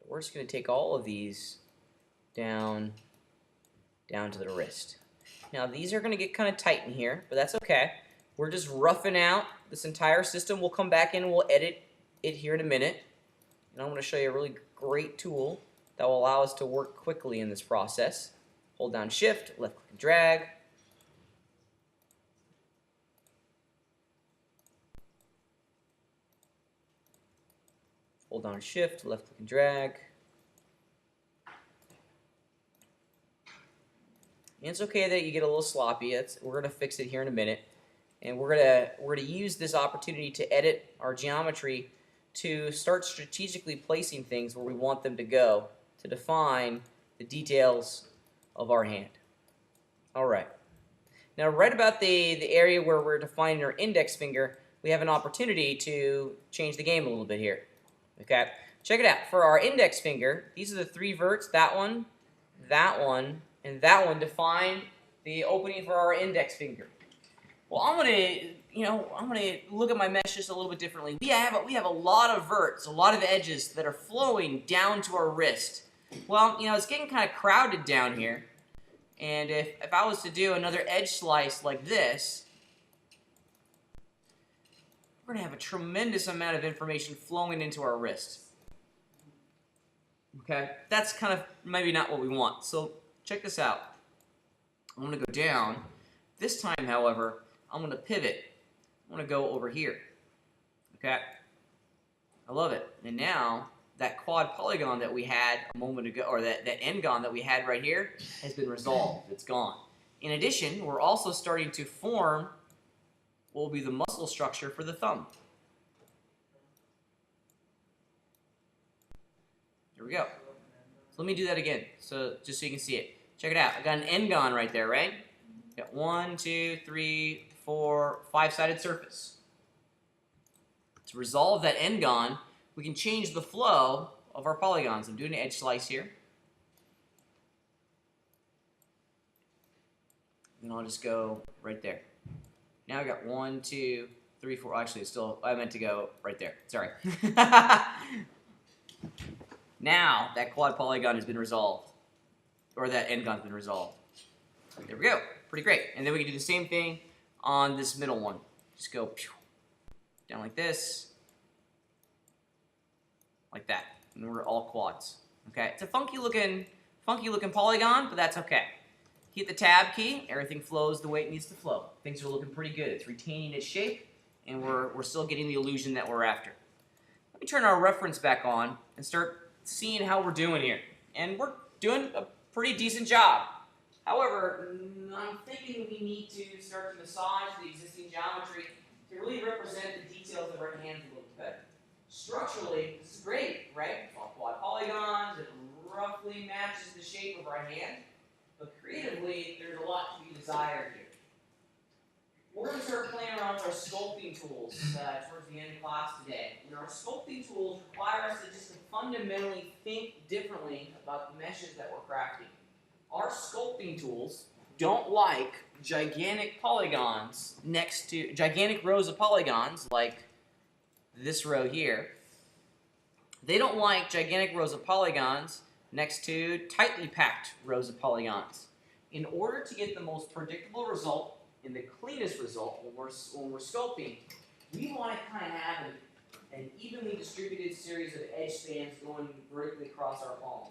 We're just going to take all of these down to the wrist. Now these are going to get kind of tight in here, but that's okay. We're just roughing out this entire system. We'll come back in and we'll edit it here in a minute. And I'm going to show you a really great tool that will allow us to work quickly in this process. Hold down Shift, left click and drag. Hold down Shift, left click and drag. And it's okay that you get a little sloppy. We're going to fix it here in a minute. And we're gonna use this opportunity to edit our geometry to start strategically placing things where we want them to go to define the details of our hand. All right. Now, right about the area where we're defining our index finger, we have an opportunity to change the game a little bit here. Okay, check it out. For our index finger, these are the three verts. That one, and that one define the opening for our index finger. Well, I'm gonna look at my mesh just a little bit differently. We have a lot of verts, a lot of edges that are flowing down to our wrist. Well, it's getting kind of crowded down here. And if I was to do another edge slice like this, we're gonna have a tremendous amount of information flowing into our wrist. Okay, that's kind of maybe not what we want. So check this out. I'm gonna go down. This time, however, I'm going to pivot. I'm going to go over here. Okay? I love it. And now, that quad polygon that we had a moment ago, or that n-gon that we had right here, has been resolved. It's gone. In addition, we're also starting to form what will be the muscle structure for the thumb. Here we go. So let me do that again, just so you can see it. Check it out. I got an n-gon right there, right? Got 1, 2, 3, 4, 5-sided surface. To resolve that n-gon, we can change the flow of our polygons. I'm doing an edge slice here. And I'll just go right there. Now I got 1, 2, 3, 4. Actually, I meant to go right there. Sorry. Now that quad polygon has been resolved, or that n-gon has been resolved. There we go. Pretty great. And then we can do the same thing on this middle one. Just go down like this, like that, and we're all quads. Okay, it's a funky looking polygon, but that's okay. Hit the tab key. Everything flows the way it needs to flow. Things are looking pretty good. It's retaining its shape, and we're still getting the illusion that we're after. Let me turn our reference back on and start seeing how we're doing here. And we're doing a pretty decent job. However, I'm thinking we need to start to massage the existing geometry to really represent the details of our hands a little better. Structurally, this is great, right? It's all quad polygons, it roughly matches the shape of our hand, but creatively, there's a lot to be desired here. We're going to start playing around with our sculpting tools towards the end of class today. And our sculpting tools require us to just fundamentally think differently about the meshes that we're crafting. Our sculpting tools don't like gigantic polygons next to gigantic rows of polygons like this row here. They don't like gigantic rows of polygons next to tightly packed rows of polygons. In order to get the most predictable result and the cleanest result when we're sculpting, we want to kind of have an evenly distributed series of edge spans going vertically across our palm.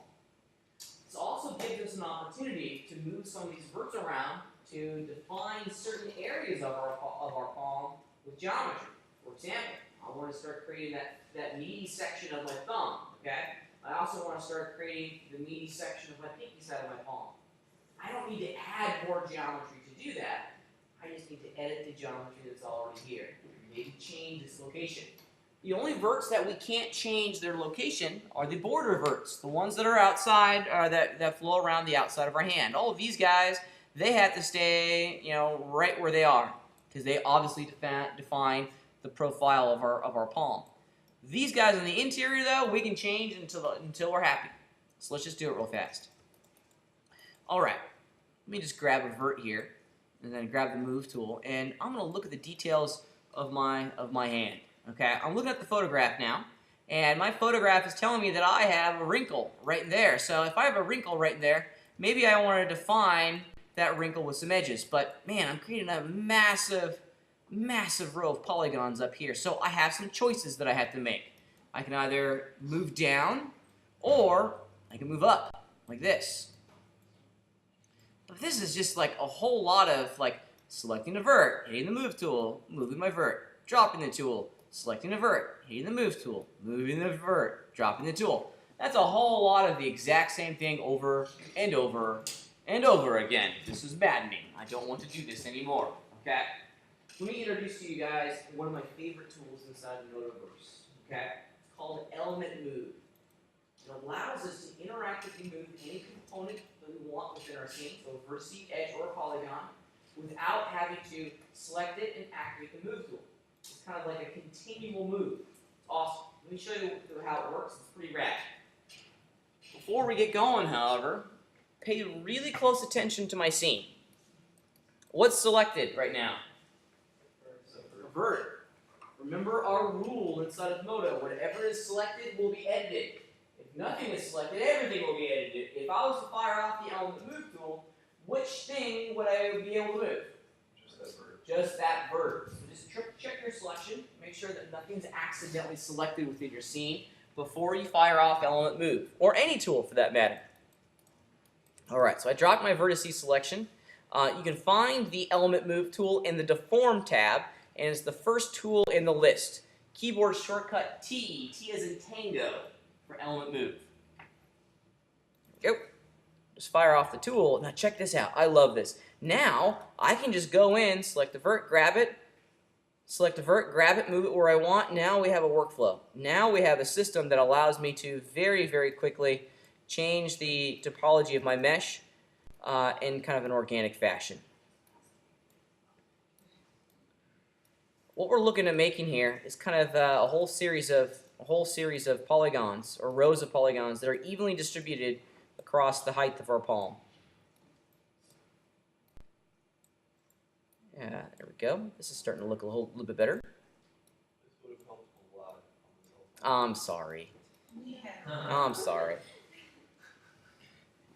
This also gives us an opportunity to move some of these verts around to define certain areas of our palm with geometry. For example, I want to start creating that meaty section of my thumb, okay? I also want to start creating the meaty section of my pinky side of my palm. I don't need to add more geometry to do that. I just need to edit the geometry that's already here. Maybe change its location. The only verts that we can't change their location are the border verts, the ones that are outside, that flow around the outside of our hand. All of these guys, they have to stay, right where they are, because they obviously define the profile of our palm. These guys in the interior, though, we can change until we're happy. So let's just do it real fast. All right, let me just grab a vert here, and then grab the move tool, and I'm going to look at the details of my hand. Okay, I'm looking at the photograph now, and my photograph is telling me that I have a wrinkle right there. So if I have a wrinkle right there, maybe I want to define that wrinkle with some edges. But man, I'm creating a massive row of polygons up here. So I have some choices that I have to make. I can either move down, or I can move up, like this. But this is just like a whole lot of selecting a vert, hitting the move tool, moving my vert, dropping the tool, selecting a vert, hitting the move tool, moving the vert, dropping the tool. That's a whole lot of the exact same thing over and over and over again. This is maddening. I don't want to do this anymore. Okay? Let me introduce to you guys one of my favorite tools inside of Motoverse. Okay? It's called Element Move. It allows us to interactively move any component that we want within our scene, so a vertex, edge, or polygon, without having to select it and activate the move tool. It's kind of like a continual move. It's awesome. Let me show you how it works. It's pretty rad. Before we get going, however, pay really close attention to my scene. What's selected right now? A vert. Remember our rule inside of Moto. Whatever is selected will be edited. If nothing is selected, everything will be edited. If I was to fire off the element move tool, which thing would I be able to move? Just that vert. Just that vert. So just check your selection. Make sure that nothing's accidentally selected within your scene before you fire off element move, or any tool for that matter. Alright, so I dropped my vertices selection. You can find the element move tool in the deform tab, and it's the first tool in the list. Keyboard shortcut T, T as in tango, for element move. Go. Just fire off the tool. Now check this out. I love this. Now I can just go in, select the vert, grab it, select a vert, grab it, move it where I want. Now we have a workflow. Now we have a system that allows me to very, very quickly change the topology of my mesh in kind of an organic fashion. What we're looking at making here is kind of a whole series of polygons, or rows of polygons, that are evenly distributed across the height of our palm. Yeah, there we go. This is starting to look a little bit better. This would have helped a lot I'm sorry. I'm sorry.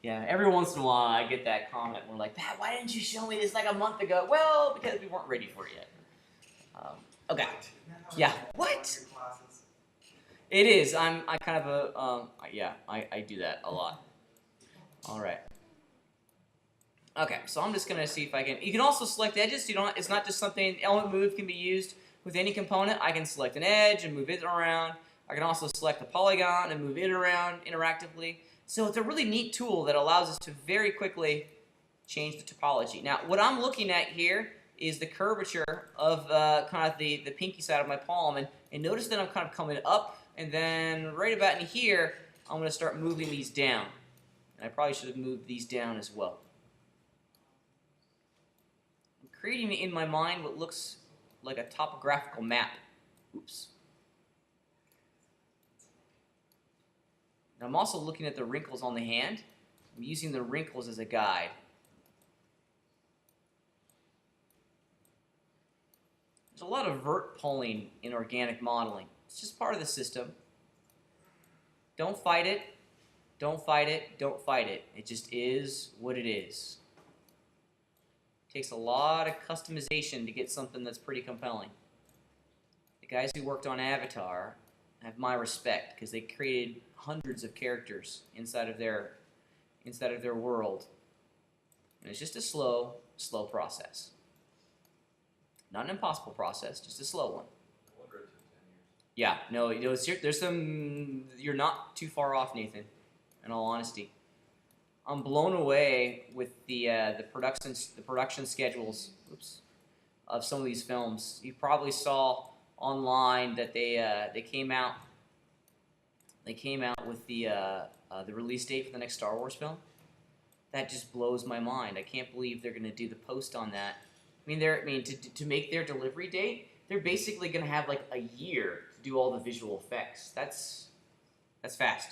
Yeah, every once in a while I get that comment. We're like, Pat, why didn't you show me this like a month ago? Well, because we weren't ready for it yet. Okay. Yeah. What? It is. I kind of a yeah. I do that a lot. All right. Okay. So I'm just gonna see if I can. You can also select edges. You don't. It's not just something. Element move can be used with any component. I can select an edge and move it around. I can also select a polygon and move it around interactively. So it's a really neat tool that allows us to very quickly change the topology. Now, what I'm looking at here is the curvature of kind of the pinky side of my palm, and notice that I'm kind of coming up, and then right about in here, I'm going to start moving these down. And I probably should have moved these down as well. I'm creating in my mind what looks like a topographical map. Oops. And I'm also looking at the wrinkles on the hand. I'm using the wrinkles as a guide. There's a lot of vert pulling in organic modeling. It's just part of the system. Don't fight it. Don't fight it. Don't fight it. It just is what it is. Takes a lot of customization to get something that's pretty compelling. The guys who worked on Avatar have my respect because they created hundreds of characters inside of their world. And it's just a slow process. Not an impossible process, just a slow one. I wonder it took 10 years. Yeah, no, there's some. You're not too far off, Nathan. In all honesty, I'm blown away with the production schedules. Oops, of some of these films. You probably saw online that they came out. They came out with the release date for the next Star Wars film. That just blows my mind. I can't believe they're going to do the post on that. To make their delivery date, they're basically going to have like a year to do all the visual effects. That's fast.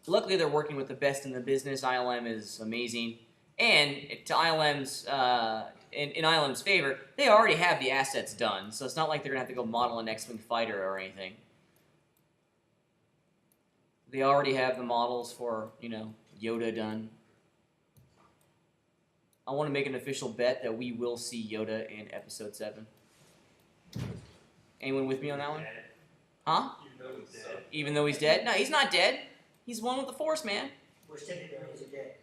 Luckily, they're working with the best in the business. ILM is amazing, and to ILM's in ILM's favor, they already have the assets done. So it's not like they're gonna have to go model an X-wing fighter or anything. They already have the models for Yoda done. I want to make an official bet that we will see Yoda in Episode 7. Anyone with me on that one? Huh? Even though he's dead? No, he's not dead. He's one with the Force, man. Which technically means he's dead.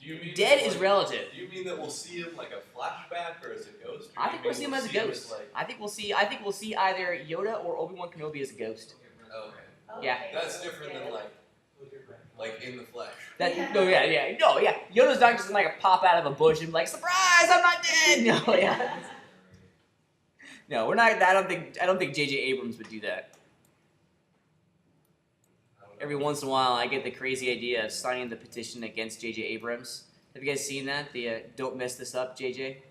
Do you mean Dead is relative. Do you mean that we'll see him like a flashback or as a ghost? I think we'll see him as a ghost. I think we'll see either Yoda or Obi-Wan Kenobi as a ghost. Oh, okay. Yeah. That's different than like in the flesh. Yoda's not just like a pop out of a bush and be like, surprise, I'm not dead. No, yeah. No, we're not. I don't think J.J. Abrams would do that. Every once in a while, I get the crazy idea of signing the petition against J.J. Abrams. Have you guys seen that? The "Don't mess this up, J.J."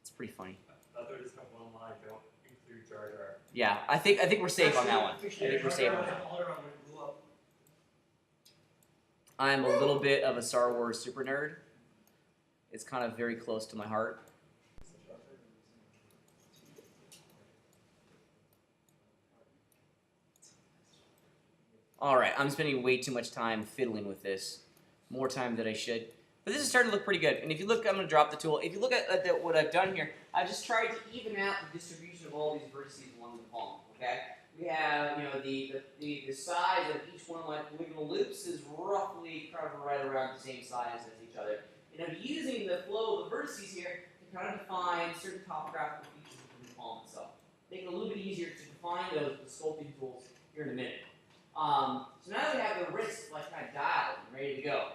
It's pretty funny. I thought there was one line, don't include Jar Jar. Yeah, I think we're safe on that one. I think we're safe on that one. I'm a little bit of a Star Wars super nerd. It's kind of very close to my heart. All right, I'm spending way too much time fiddling with this, more time than I should. But this is starting to look pretty good. And if you look, I'm going to drop the tool. If you look at what I've done here, I just tried to even out the distribution of all these vertices along the palm. Okay, we have the size of each one of my polygonal loops is roughly kind of right around the same size as each other. And I'm using the flow of the vertices here to kind of define certain topographical features within the palm itself, making it a little bit easier to define those with sculpting tools here in a minute. So now that we have the wrist like kind of dialed and ready to go,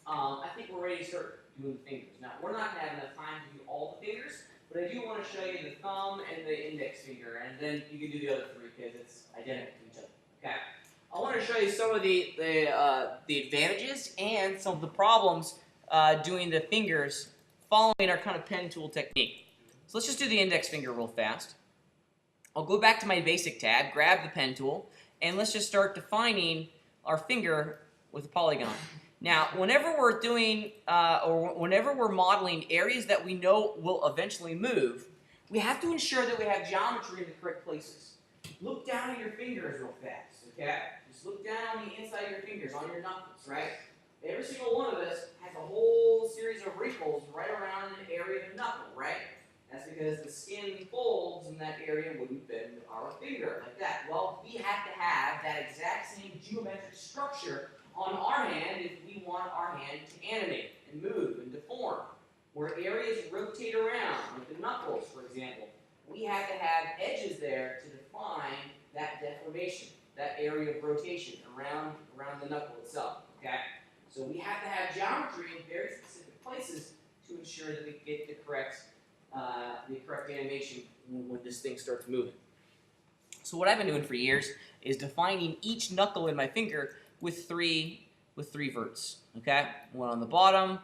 I think we're ready to start doing the fingers. Now, we're not going to have enough time to do all the fingers, but I do want to show you the thumb and the index finger, and then you can do the other three because it's identical to each other. Okay? I want to show you some of the advantages and some of the problems doing the fingers following our kind of pen tool technique. So let's just do the index finger real fast. I'll go back to my basic tab, grab the pen tool, and let's just start defining our finger with a polygon. Now, whenever we're doing, or whenever we're modeling areas that we know will eventually move, we have to ensure that we have geometry in the correct places. Look down at your fingers real fast, okay? Just look down on the inside of your fingers, on your knuckles, right? Every single one of us has a whole series of wrinkles right around an area of the knuckle, right? That's because the skin folds in that area wouldn't bend our finger like that. Well, we have to have that exact same geometric structure on our hand if we want our hand to animate and move and deform. Where areas rotate around, like the knuckles, for example, we have to have edges there to define that deformation, that area of rotation around the knuckle itself, okay? So we have to have geometry in very specific places to ensure that we get the correct animation when this thing starts moving. So what I've been doing for years is defining each knuckle in my finger with three verts. Okay, one on the bottom,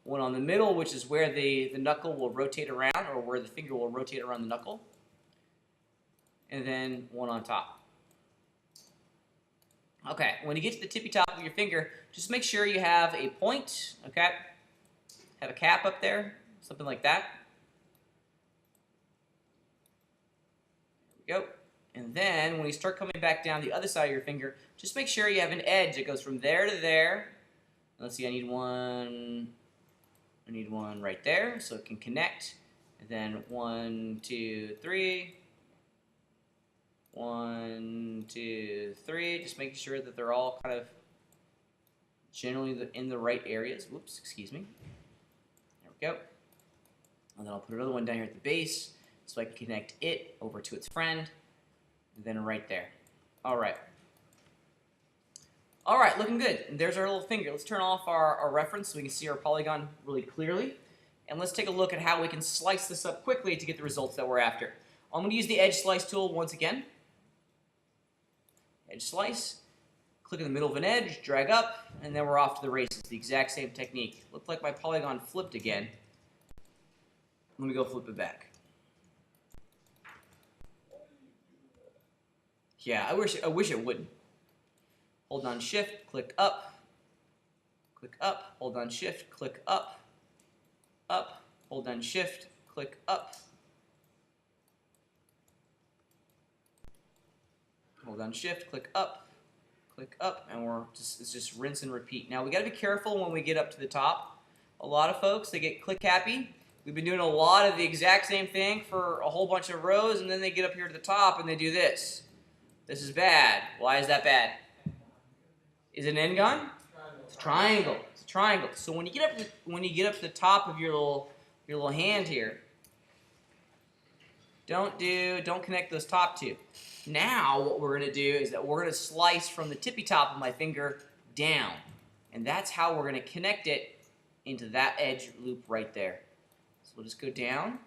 one on the middle, which is where the knuckle will rotate around, or where the finger will rotate around the knuckle, and then one on top. Okay, when you get to the tippy top of your finger, just make sure you have a point. Okay, have a cap up there, something like that. There we go. And then when you start coming back down the other side of your finger, just make sure you have an edge that goes from there to there. Let's see, I need one right there so it can connect. And then 1, 2, 3. 1, 2, 3. Just making sure that they're all kind of generally in the right areas. Whoops, excuse me. There we go. And then I'll put another one down here at the base so I can connect it over to its friend. And then right there. All right. All right, looking good. And there's our little finger. Let's turn off our reference so we can see our polygon really clearly. And let's take a look at how we can slice this up quickly to get the results that we're after. I'm going to use the edge slice tool once again. Edge slice. Click in the middle of an edge, drag up, and then we're off to the races. The exact same technique. Looked like my polygon flipped again. Let me go flip it back. Yeah, I wish it wouldn't. Hold on Shift, click up, hold on Shift, click up, hold on Shift, click up, hold on Shift, click up, and it's just rinse and repeat. Now we got to be careful when we get up to the top. A lot of folks, they get click happy. We've been doing a lot of the exact same thing for a whole bunch of rows, and then they get up here to the top and they do this. This is bad. Why is that bad? Is it an end-gun? It's a triangle. It's a triangle. So when you get up to the top of your little hand here, don't connect those top two. Now what we're going to do is that we're going to slice from the tippy top of my finger down. And that's how we're going to connect it into that edge loop right there. So we'll just go down.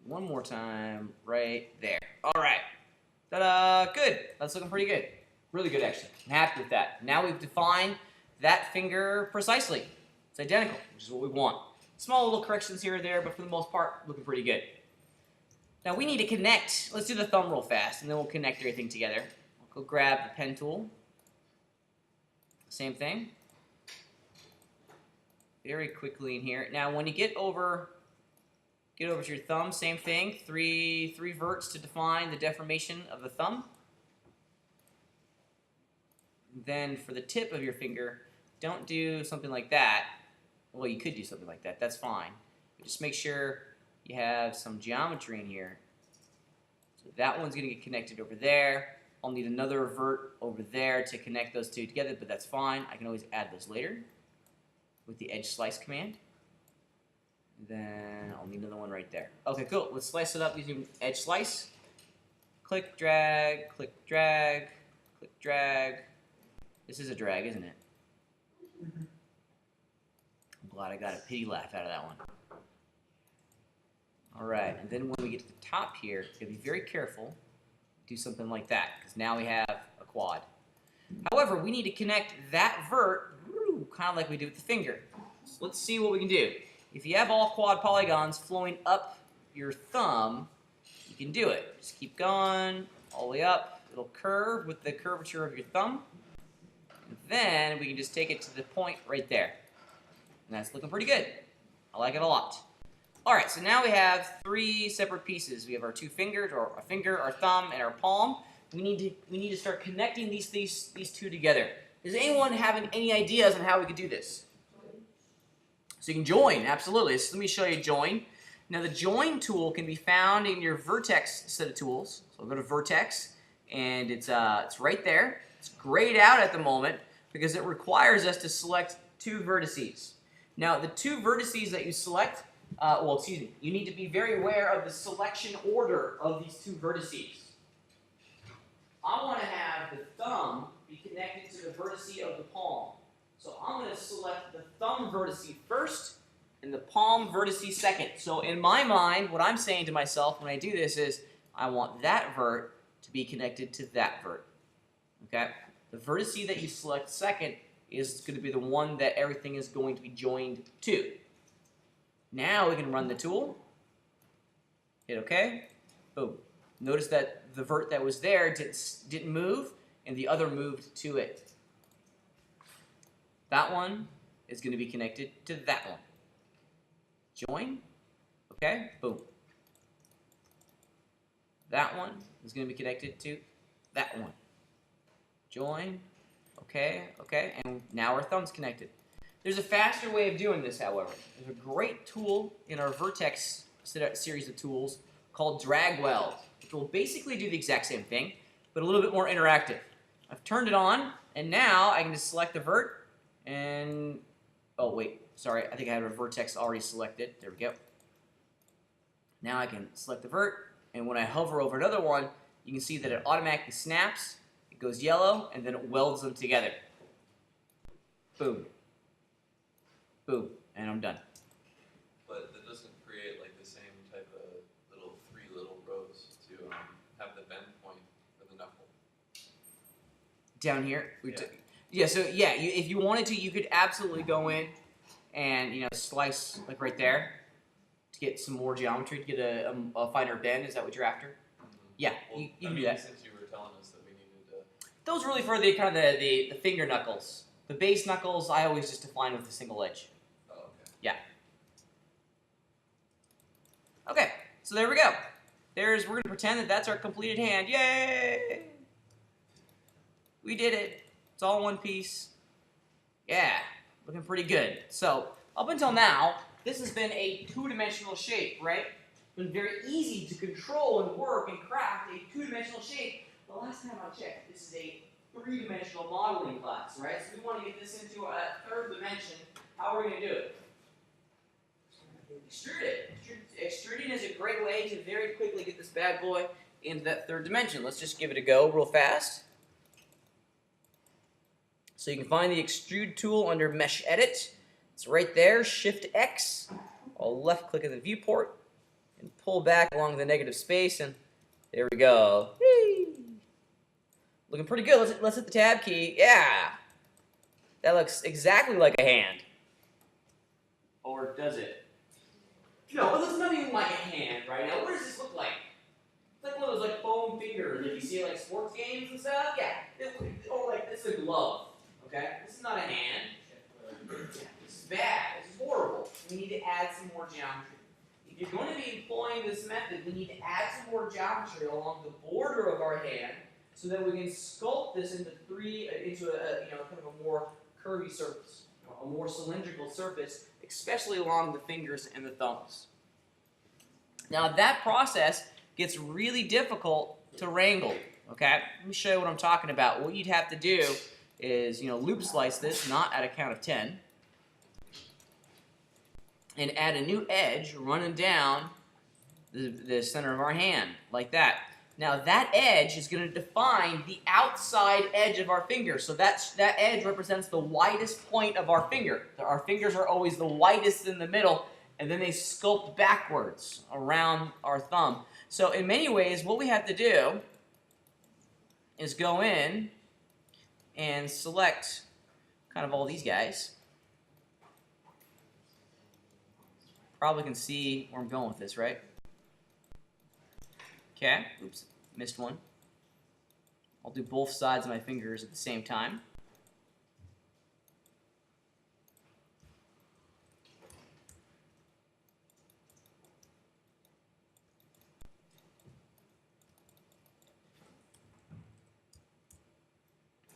One more time, right there. All right. Ta-da! Good. That's looking pretty good. Really good, actually. I'm happy with that. Now we've defined that finger precisely. It's identical, which is what we want. Small little corrections here or there, but for the most part, looking pretty good. Now we need to connect. Let's do the thumb real fast, and then we'll connect everything together. I'll go grab the pen tool. Same thing. Very quickly in here. Now when you get over to your thumb, same thing. Three verts to define the deformation of the thumb. Then for the tip of your finger, don't do something like that. Well, you could do something like that. That's fine. But just make sure you have some geometry in here. So that one's going to get connected over there. I'll need another vert over there to connect those two together, but that's fine. I can always add those later with the edge slice command. Then I'll need another one right there. Okay, cool. Let's slice it up using edge slice. Click, drag, click, drag, click, drag. This is a drag, isn't it? I'm glad I got a pity laugh out of that one. All right, and then when we get to the top here, you gotta be very careful. Do something like that, because now we have a quad. However, we need to connect that vert, kind of like we do with the finger. So let's see what we can do. If you have all quad polygons flowing up your thumb, you can do it. Just keep going all the way up. It'll curve with the curvature of your thumb. And then we can just take it to the point right there. And that's looking pretty good. I like it a lot. All right, so now we have three separate pieces. We have our two fingers, or our finger, our thumb, and our palm. We need to start connecting these two together. Does anyone have any ideas on how we could do this? So you can join, absolutely. So let me show you join. Now the join tool can be found in your vertex set of tools. So I'll go to vertex, and it's right there. It's grayed out at the moment because it requires us to select two vertices. Now the two vertices that you select, you need to be very aware of the selection order of these two vertices. I want to have the thumb be connected to the vertice of the palm. So I'm going to select the thumb vertice first and the palm vertice second. So in my mind, what I'm saying to myself when I do this is, I want that vert to be connected to that vert. Okay? The vertice that you select second is going to be the one that everything is going to be joined to. Now we can run the tool. Hit OK. Boom. Notice that the vert that was there didn't move. and the other moved to it. That one is going to be connected to that one. Join. Okay, boom. That one is going to be connected to that one. Join. Okay, okay, and now our thumb's connected. There's a faster way of doing this, however. There's a great tool in our Vertex series of tools called Drag Weld, which will basically do the exact same thing, but a little bit more interactive. I've turned it on, and now I can just select the vert, and, oh wait, sorry, I think I had a vertex already selected. There we go. Now I can select the vert, and when I hover over another one, you can see that it automatically snaps, it goes yellow, and then it welds them together. Boom. Boom, and I'm done. But that doesn't create like the same type of three little rows to have the bend point for the knuckle. Down here? Yeah. So yeah, if you wanted to, you could absolutely go in and, you know, slice like right there to get some more geometry, to get a finer bend. Is that what you're after? Mm-hmm. Yeah, Well, you I can mean, do that. since you were telling us that we needed to. Those really for the kind of the finger knuckles. The base knuckles, I always just define with a single edge. Oh, okay. Yeah. Okay, so there we go. We're going to pretend that that's our completed hand. Yay! We did it. It's all one piece. Yeah, looking pretty good. So, up until now, this has been a two-dimensional shape, right? It's been very easy to control and work and craft a two-dimensional shape. The last time I checked, this is a three-dimensional modeling class, right? So we want to get this into a third dimension. How are we going to do it? Extrude it. Extruding is a great way to very quickly get this bad boy into that third dimension. Let's just give it a go real fast. So you can find the extrude tool under Mesh Edit. It's right there, Shift X. I'll left click in the viewport and pull back along the negative space, and there we go. Whee! Looking pretty good. Let's hit the tab key. Yeah! That looks exactly like a hand. Or does it? No, it looks nothing like a hand right now. What does this look like? It's like one of those like foam fingers that you see at like sports games and stuff. Yeah. Or like it's a glove. Okay? This is not a hand. This is bad. This is horrible. We need to add some more geometry. If you're going to be employing this method, we need to add some more geometry along the border of our hand so that we can sculpt this into a kind of a more curvy surface, a more cylindrical surface, especially along the fingers and the thumbs. Now that process gets really difficult to wrangle. Okay, let me show you what I'm talking about. What you'd have to do is, loop slice this, not at a count of 10, and add a new edge running down the center of our hand, like that. Now that edge is going to define the outside edge of our finger. So that edge represents the widest point of our finger. Our fingers are always the widest in the middle, and then they sculpt backwards around our thumb. So in many ways, what we have to do is go in and select kind of all these guys. Probably can see where I'm going with this, right? Okay, oops, missed one. I'll do both sides of my fingers at the same time.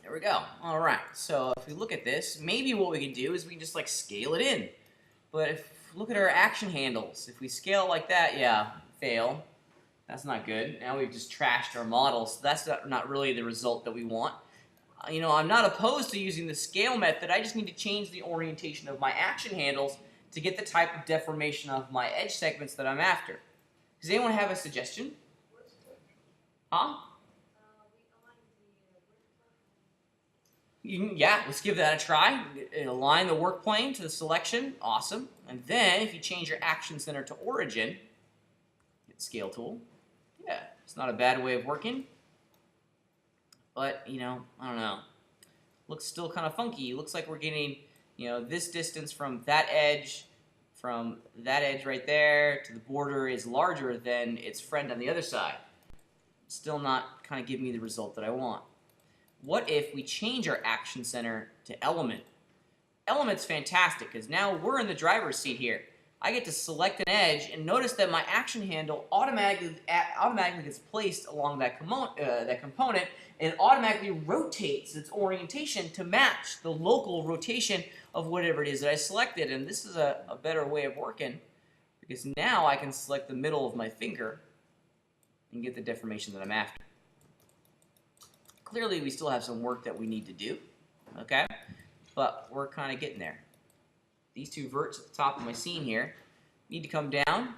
There we go. All right, so if we look at this, maybe what we can do is we can just like scale it in. But if look at our action handles. If we scale like that, yeah, fail. That's not good. Now we've just trashed our model, so that's not really the result that we want. I'm not opposed to using the scale method. I just need to change the orientation of my action handles to get the type of deformation of my edge segments that I'm after. Does anyone have a suggestion? Huh? Yeah, let's give that a try. Align the work plane to the selection. Awesome. And then if you change your action center to origin, hit the scale tool. Yeah, it's not a bad way of working. But, I don't know. Looks still kind of funky. Looks like we're getting, this distance from that edge right there to the border is larger than its friend on the other side. Still not kind of giving me the result that I want. what if we change our action center to element? Element's fantastic because now we're in the driver's seat here. I get to select an edge and notice that my action handle automatically gets placed along that component and automatically rotates its orientation to match the local rotation of whatever it is that I selected. And this is a better way of working because now I can select the middle of my finger and get the deformation that I'm after. Clearly, we still have some work that we need to do, okay? But we're kind of getting there. These two verts at the top of my scene here need to come down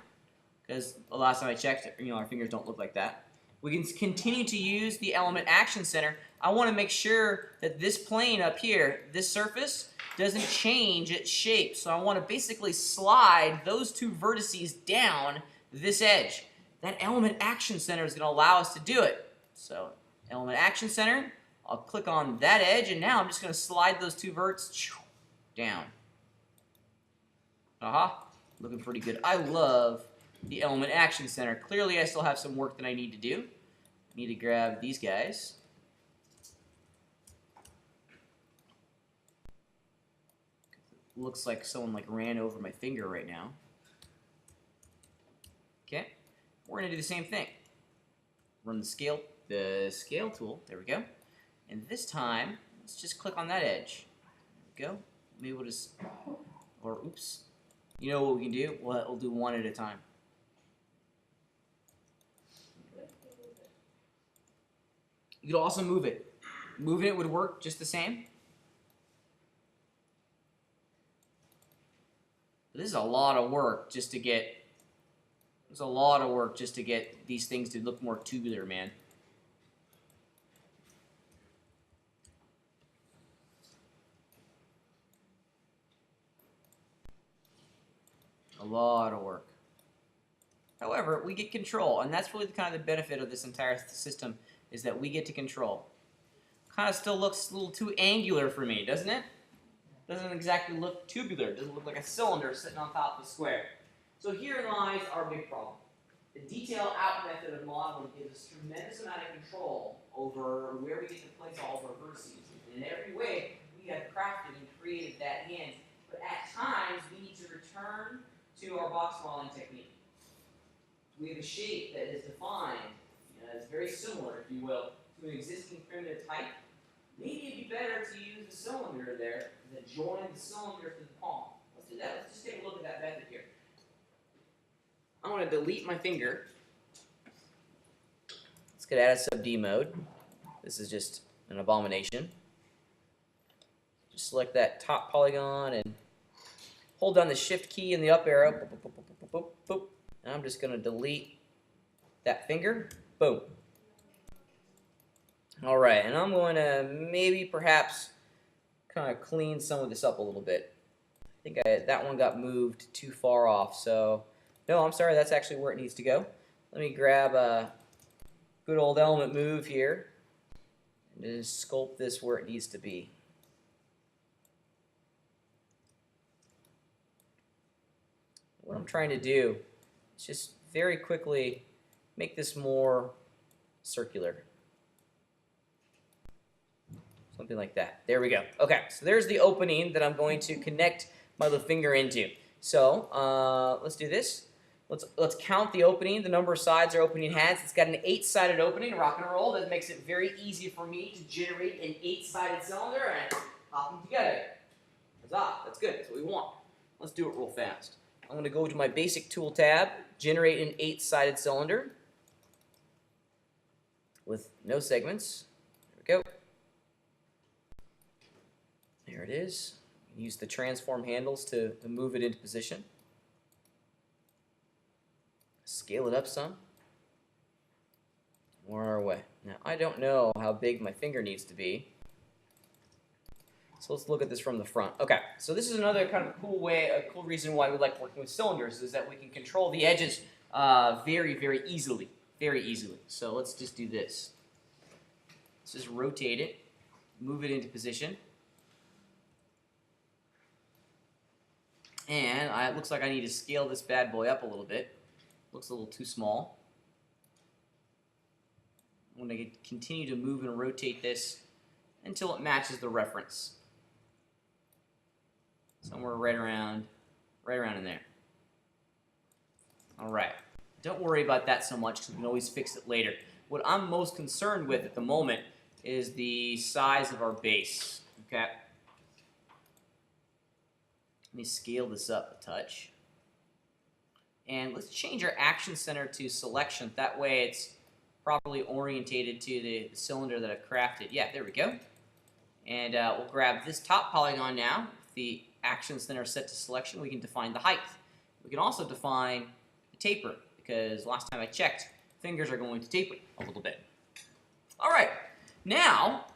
because the last time I checked, our fingers don't look like that. We can continue to use the element action center. I want to make sure that this plane up here, this surface, doesn't change its shape. So I want to basically slide those two vertices down this edge. That element action center is going to allow us to do it. So element action center, I'll click on that edge, and now I'm just going to slide those two verts down. Looking pretty good. I love the element action center. Clearly, I still have some work that I need to do. I need to grab these guys. Looks like someone ran over my finger right now. Okay, we're gonna do the same thing. Run the scale tool. There we go. And this time, let's just click on that edge. There we go. Maybe we'll just, or oops. You know what we can do? We'll do one at a time. You could also move it. Moving it would work just the same. But this is a lot of work just to get. There's a lot of work just to get these things to look more tubular, man. A lot of work. However, we get control, and that's really kind of the benefit of this entire system, is that we get to control. Kind of still looks a little too angular for me, doesn't it? Doesn't exactly look tubular. Doesn't look like a cylinder sitting on top of a square. So herein lies our big problem. The detail out method of modeling gives us tremendous amount of control over where we get to place all of our vertices. And in every way, we have crafted and created that hand. But at times, we need to return to our box modeling technique. We have a shape that is defined, it's very similar, if you will, to an existing primitive type. Maybe it'd be better to use the cylinder there than join the cylinder to the palm. Let's do that. Let's just take a look at that method here. I want to delete my finger. Let's get out of sub D mode. This is just an abomination. Just select that top polygon and hold down the shift key and the up arrow. Boop, boop, boop, boop, boop, boop. And I'm just going to delete that finger. Boom. All right, and I'm going to maybe perhaps kind of clean some of this up a little bit. I think that one got moved too far off, so no, I'm sorry, that's actually where it needs to go. Let me grab a good old element move here and just sculpt this where it needs to be. What I'm trying to do is just very quickly make this more circular. Something like that. There we go. Okay, so there's the opening that I'm going to connect my little finger into. So let's do this. Let's count the opening, the number of sides our opening has. It's got an 8-sided opening, rock and roll. That makes it very easy for me to generate an 8-sided cylinder and pop them together. Huzzah, that's good. That's what we want. Let's do it real fast. I'm going to go to my basic tool tab, generate an 8-sided cylinder with no segments. There we go. There it is. Use the transform handles to move it into position. Scale it up some. We're on our way. Now, I don't know how big my finger needs to be. So let's look at this from the front. Okay, so this is another kind of cool way, a cool reason why we like working with cylinders is that we can control the edges very, very easily. Very easily. So let's just do this. Let's just rotate it, move it into position. And it looks like I need to scale this bad boy up a little bit. Looks a little too small. I'm going to continue to move and rotate this until it matches the reference. Somewhere right around in there. All right. Don't worry about that so much because we can always fix it later. What I'm most concerned with at the moment is the size of our base. Okay. Let me scale this up a touch. And let's change our action center to selection. That way it's properly orientated to the cylinder that I've crafted. Yeah, there we go. And we'll grab this top polygon now. With the action center set to selection, we can define the height. We can also define the taper, because last time I checked, fingers are going to taper a little bit. All right, now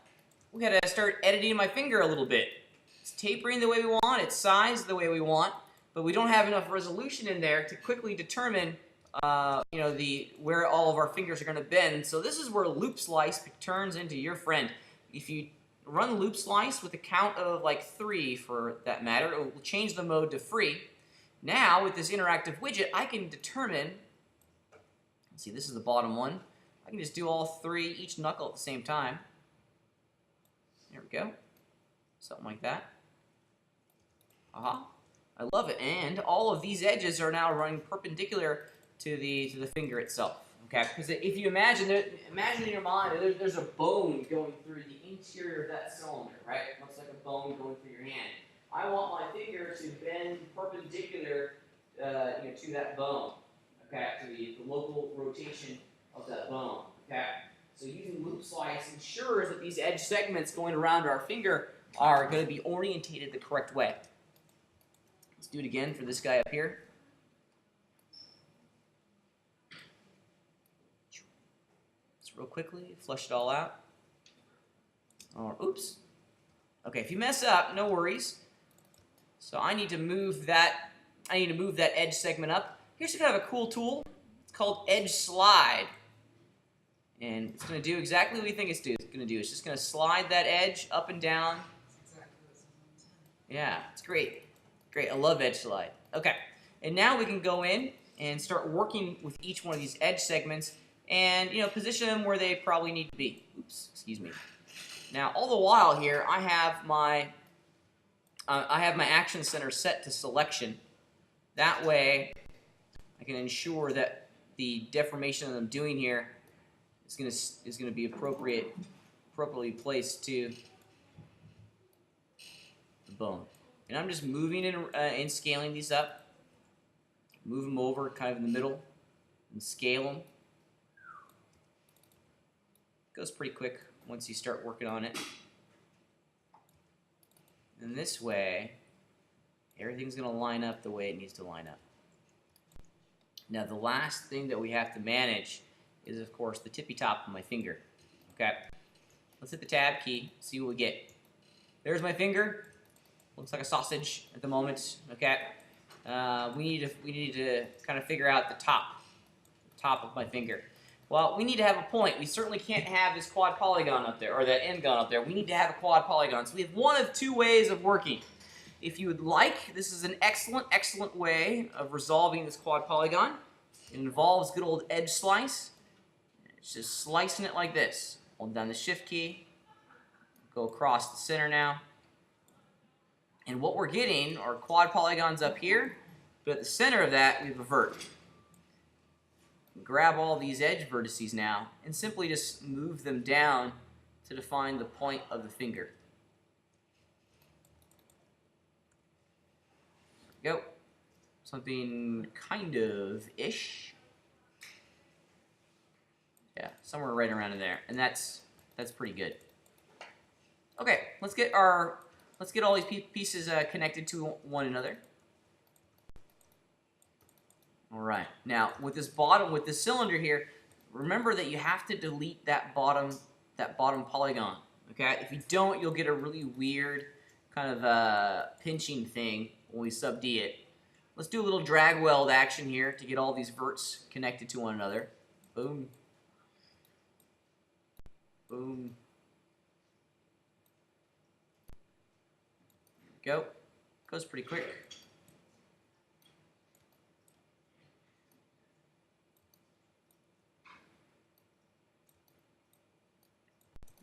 we gotta start editing my finger a little bit. It's tapering the way we want, it's sized the way we want, but we don't have enough resolution in there to quickly determine where all of our fingers are going to bend. So this is where loop slice turns into your friend. If you run loop slice with a count of like 3 for that matter, it will change the mode to free. Now with this interactive widget, I can determine, let's see, this is the bottom one. I can just do all 3, each knuckle at the same time. There we go. Something like that. Aha. I love it. And all of these edges are now running perpendicular to the finger itself. Okay, because if you imagine in your mind, there's a bone going through the interior of that cylinder, right? It looks like a bone going through your hand. I want my finger to bend perpendicular, to that bone. Okay, to the local rotation of that bone. Okay, so using loop slice ensures that these edge segments going around our finger are going to be orientated the correct way. Let's do it again for this guy up here. Just real quickly, flush it all out. Or oops. Okay, if you mess up, no worries. So I need to move that. Edge segment up. Here's kind of a cool tool. It's called Edge Slide, and it's going to do exactly what we think it's going to do. It's just going to slide that edge up and down. Yeah, it's great. Great, I love edge slide. Okay, and now we can go in and start working with each one of these edge segments and position them where they probably need to be. Oops, excuse me. Now, all the while here, I have my action center set to selection. That way, I can ensure that the deformation that I'm doing here is going to be appropriately placed to the bone. And I'm just moving and scaling these up. Move them over kind of in the middle and scale them. Goes pretty quick once you start working on it. And this way, everything's going to line up the way it needs to line up. Now the last thing that we have to manage is, of course, the tippy top of my finger. Okay, let's hit the tab key, see what we get. There's my finger. Looks like a sausage at the moment. Okay, we need to kind of figure out the top of my finger. Well, we need to have a point. We certainly can't have this quad polygon up there, or that end gun up there. We need to have a quad polygon. So we have one of 2 ways of working. If you would like, this is an excellent way of resolving this quad polygon. It involves good old edge slice. It's just slicing it like this. Hold down the shift key. Go across the center now. And what we're getting are quad polygons up here, but at the center of that, we have a vert. Grab all these edge vertices now, and simply just move them down to define the point of the finger. There we go. Something kind of ish. Yeah, somewhere right around in there, and that's pretty good. Okay, let's get all these pieces connected to one another. All right. Now, with this cylinder here, remember that you have to delete that bottom polygon. Okay? If you don't, you'll get a really weird kind of pinching thing when we sub-D it. Let's do a little drag weld action here to get all these verts connected to one another. Boom. Boom. Go. Goes pretty quick.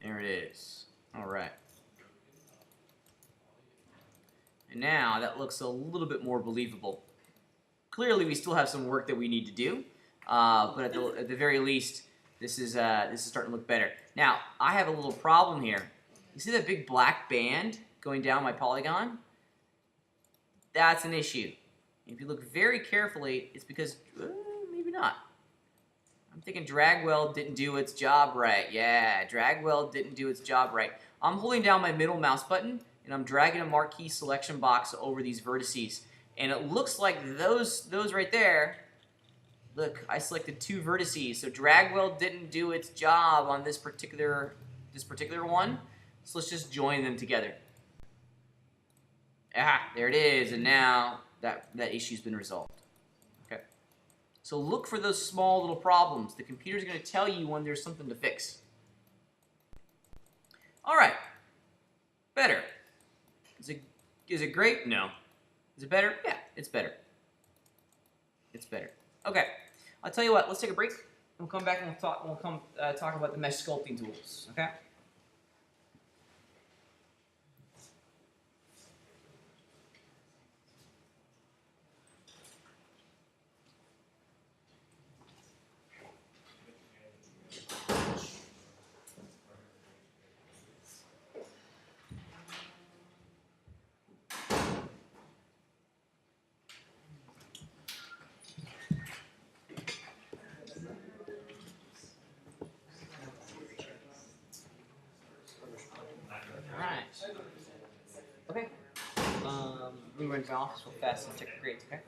There it is. All right. And now that looks a little bit more believable. Clearly, we still have some work that we need to do, but at the very least, this is starting to look better. Now, I have a little problem here. You see that big black band going down my polygon? That's an issue. If you look very carefully, it's because, maybe not. I'm thinking Dragwell didn't do its job right. Yeah, Dragwell didn't do its job right. I'm holding down my middle mouse button, and I'm dragging a marquee selection box over these vertices. And it looks like those right there, look, I selected 2 vertices. So Dragwell didn't do its job on this particular one. So let's just join them together. Ah, there it is. And now that issue's been resolved. Okay. So look for those small little problems. The computer's going to tell you when there's something to fix. All right. Better. Is it great? No. Is it better? Yeah, it's better. It's better. Okay. I'll tell you what. Let's take a break. We'll come back and we'll talk about the mesh sculpting tools. Okay. Okay. We went to my office real fast and check the grades, okay?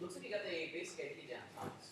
Looks like you got the basic idea down, Thomas.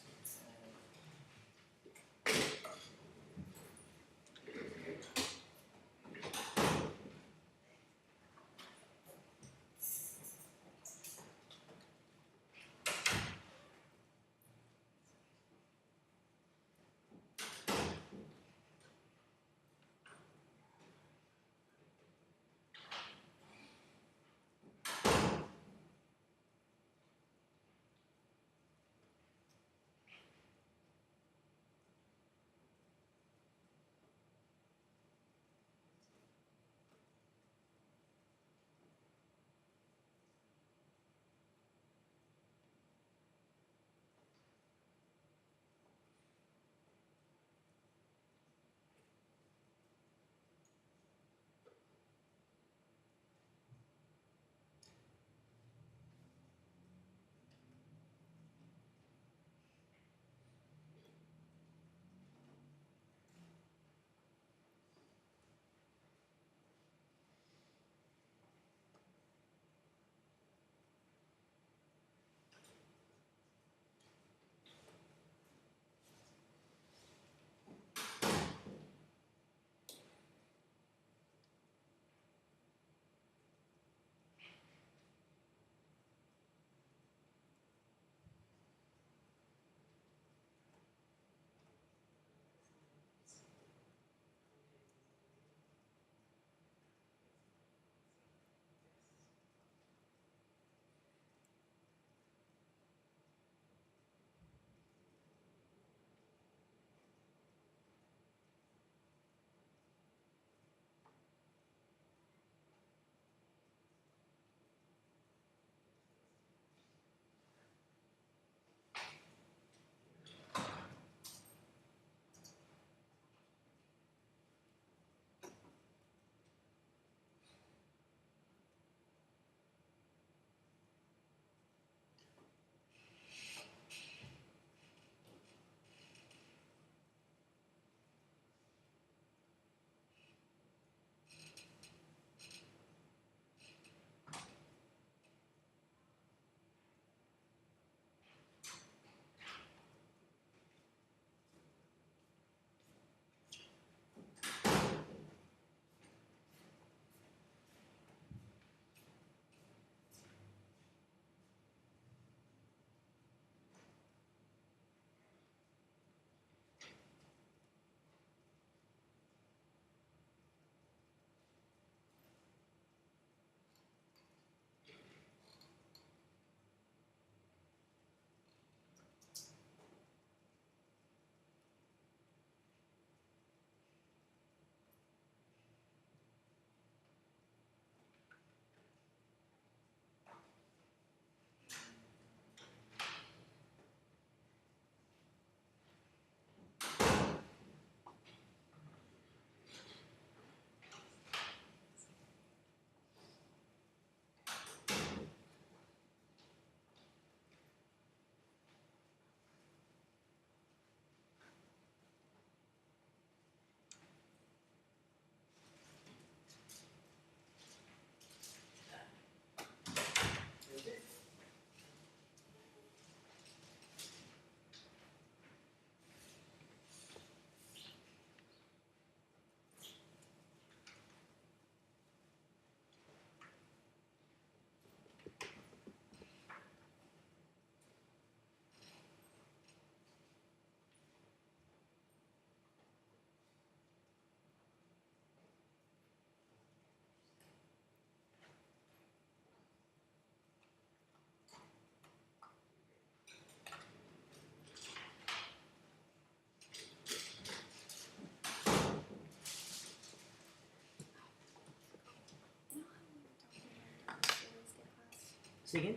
Say again?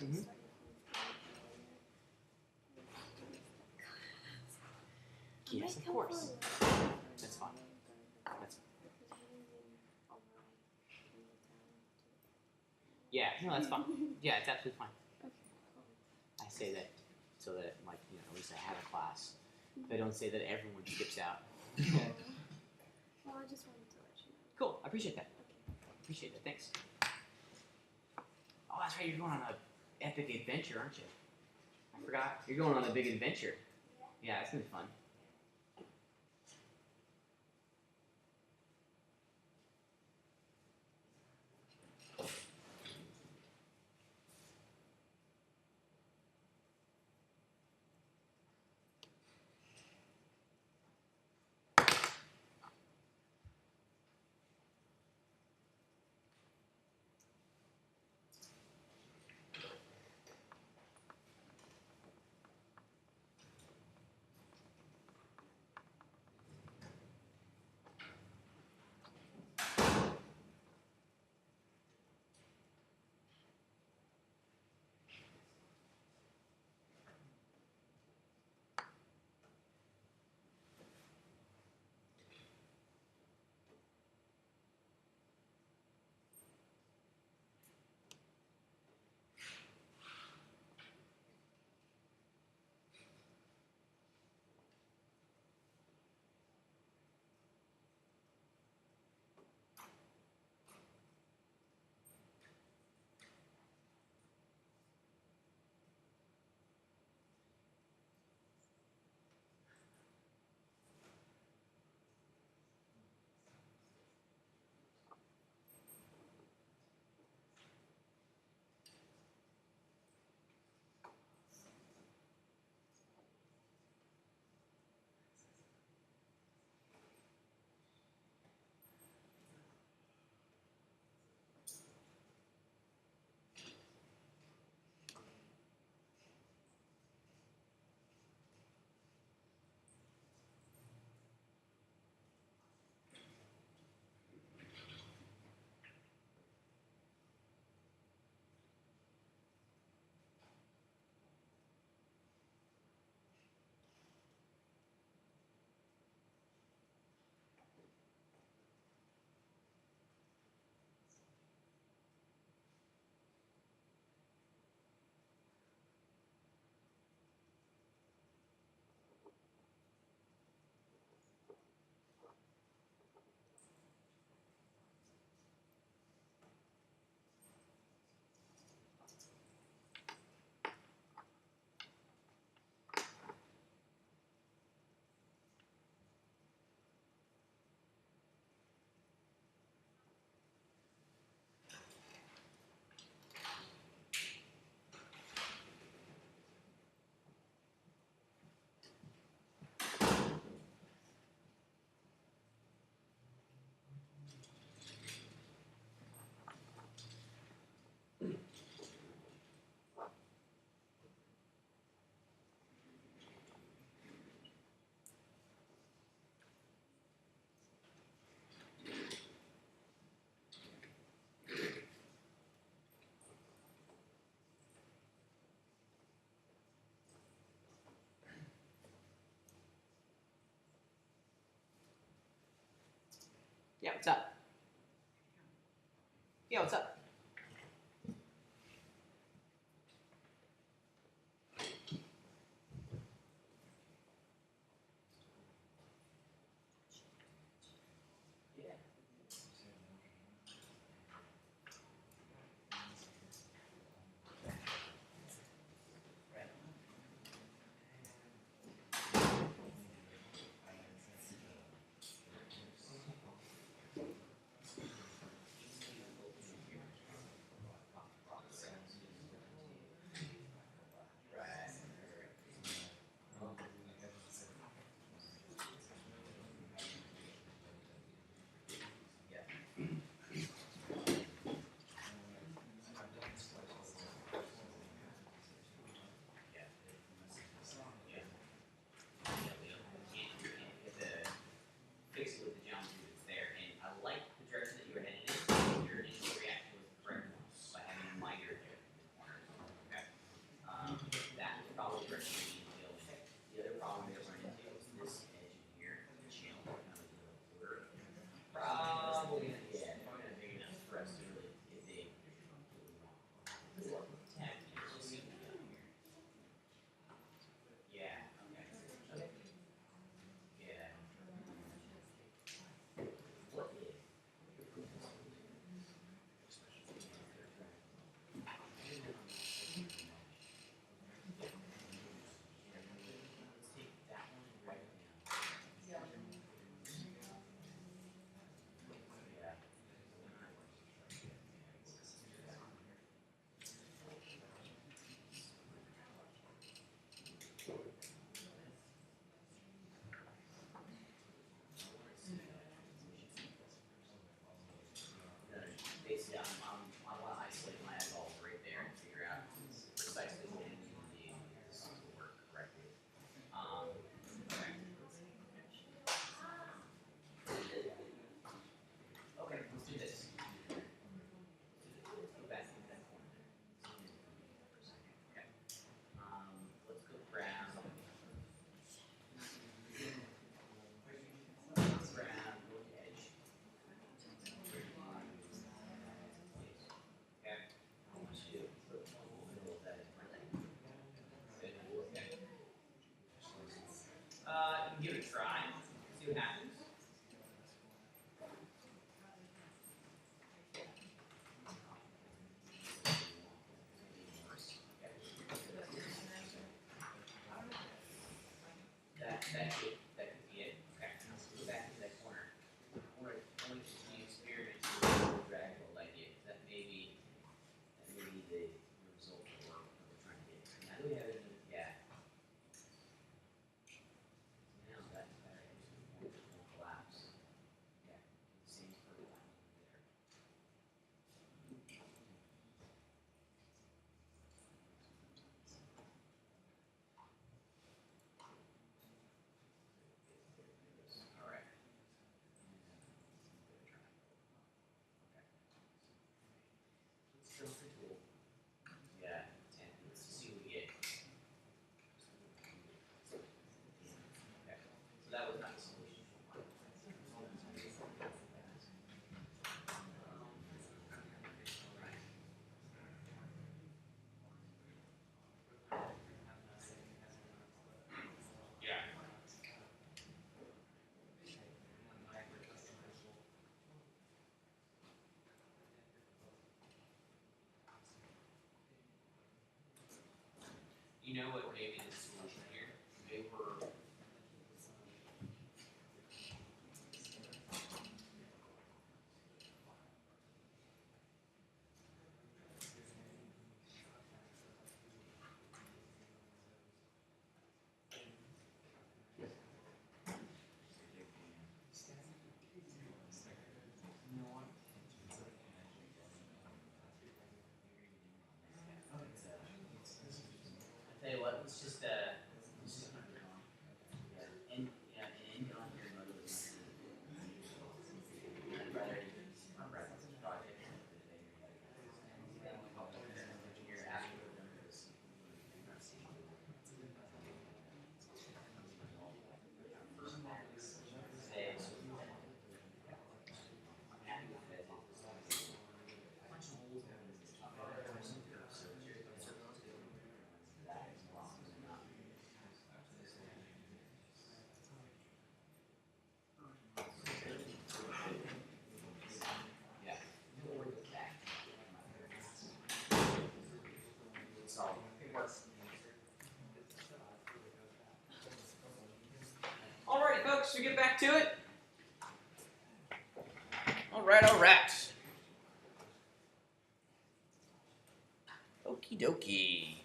Mhm. Yes, of course. That's fine. That's yeah, no, that's fine. Yeah, it's absolutely fine. I say that so that, like, you know, at least I have a class. If I don't say that, everyone skips out. Well, I just wanted to let you know. Cool, I appreciate that. Okay. Appreciate that, thanks. Oh, that's right, you're going on an epic adventure, aren't you? I forgot. You're going on a big adventure. Yeah, it's gonna be fun. Yeah, what's up? Yeah, what's up? Basically, I want to isolate my eyeballs right there and figure out precisely what I need to do to work correctly. Okay, let's do this. Let's go back to that corner there. Okay. Let's go grab. Grab the edge. Okay. I want you to put a little of that in my leg. Good. Okay. You can give it a try. See what happens. That could be it. Okay, let's go back to that corner. I want to continue experimenting with the drag roll idea. That may be the result of what we're trying to get. Now do we have it? Yeah. Now that edge will collapse. Yeah, same for the one there. All right. Let's go for tool. Yeah, and let's see what we get. Okay, so that was not a solution. Right. Yeah. You know what may be the solution here? They were. I tell you what, let's just end on here and mother was I'd rather wrap up this project than you're asking for them to see. Today, so I'm happy with that. A bunch of holes in this. Yeah. So, it works. Alrighty, folks, we get back to it. Alright. Okie dokie.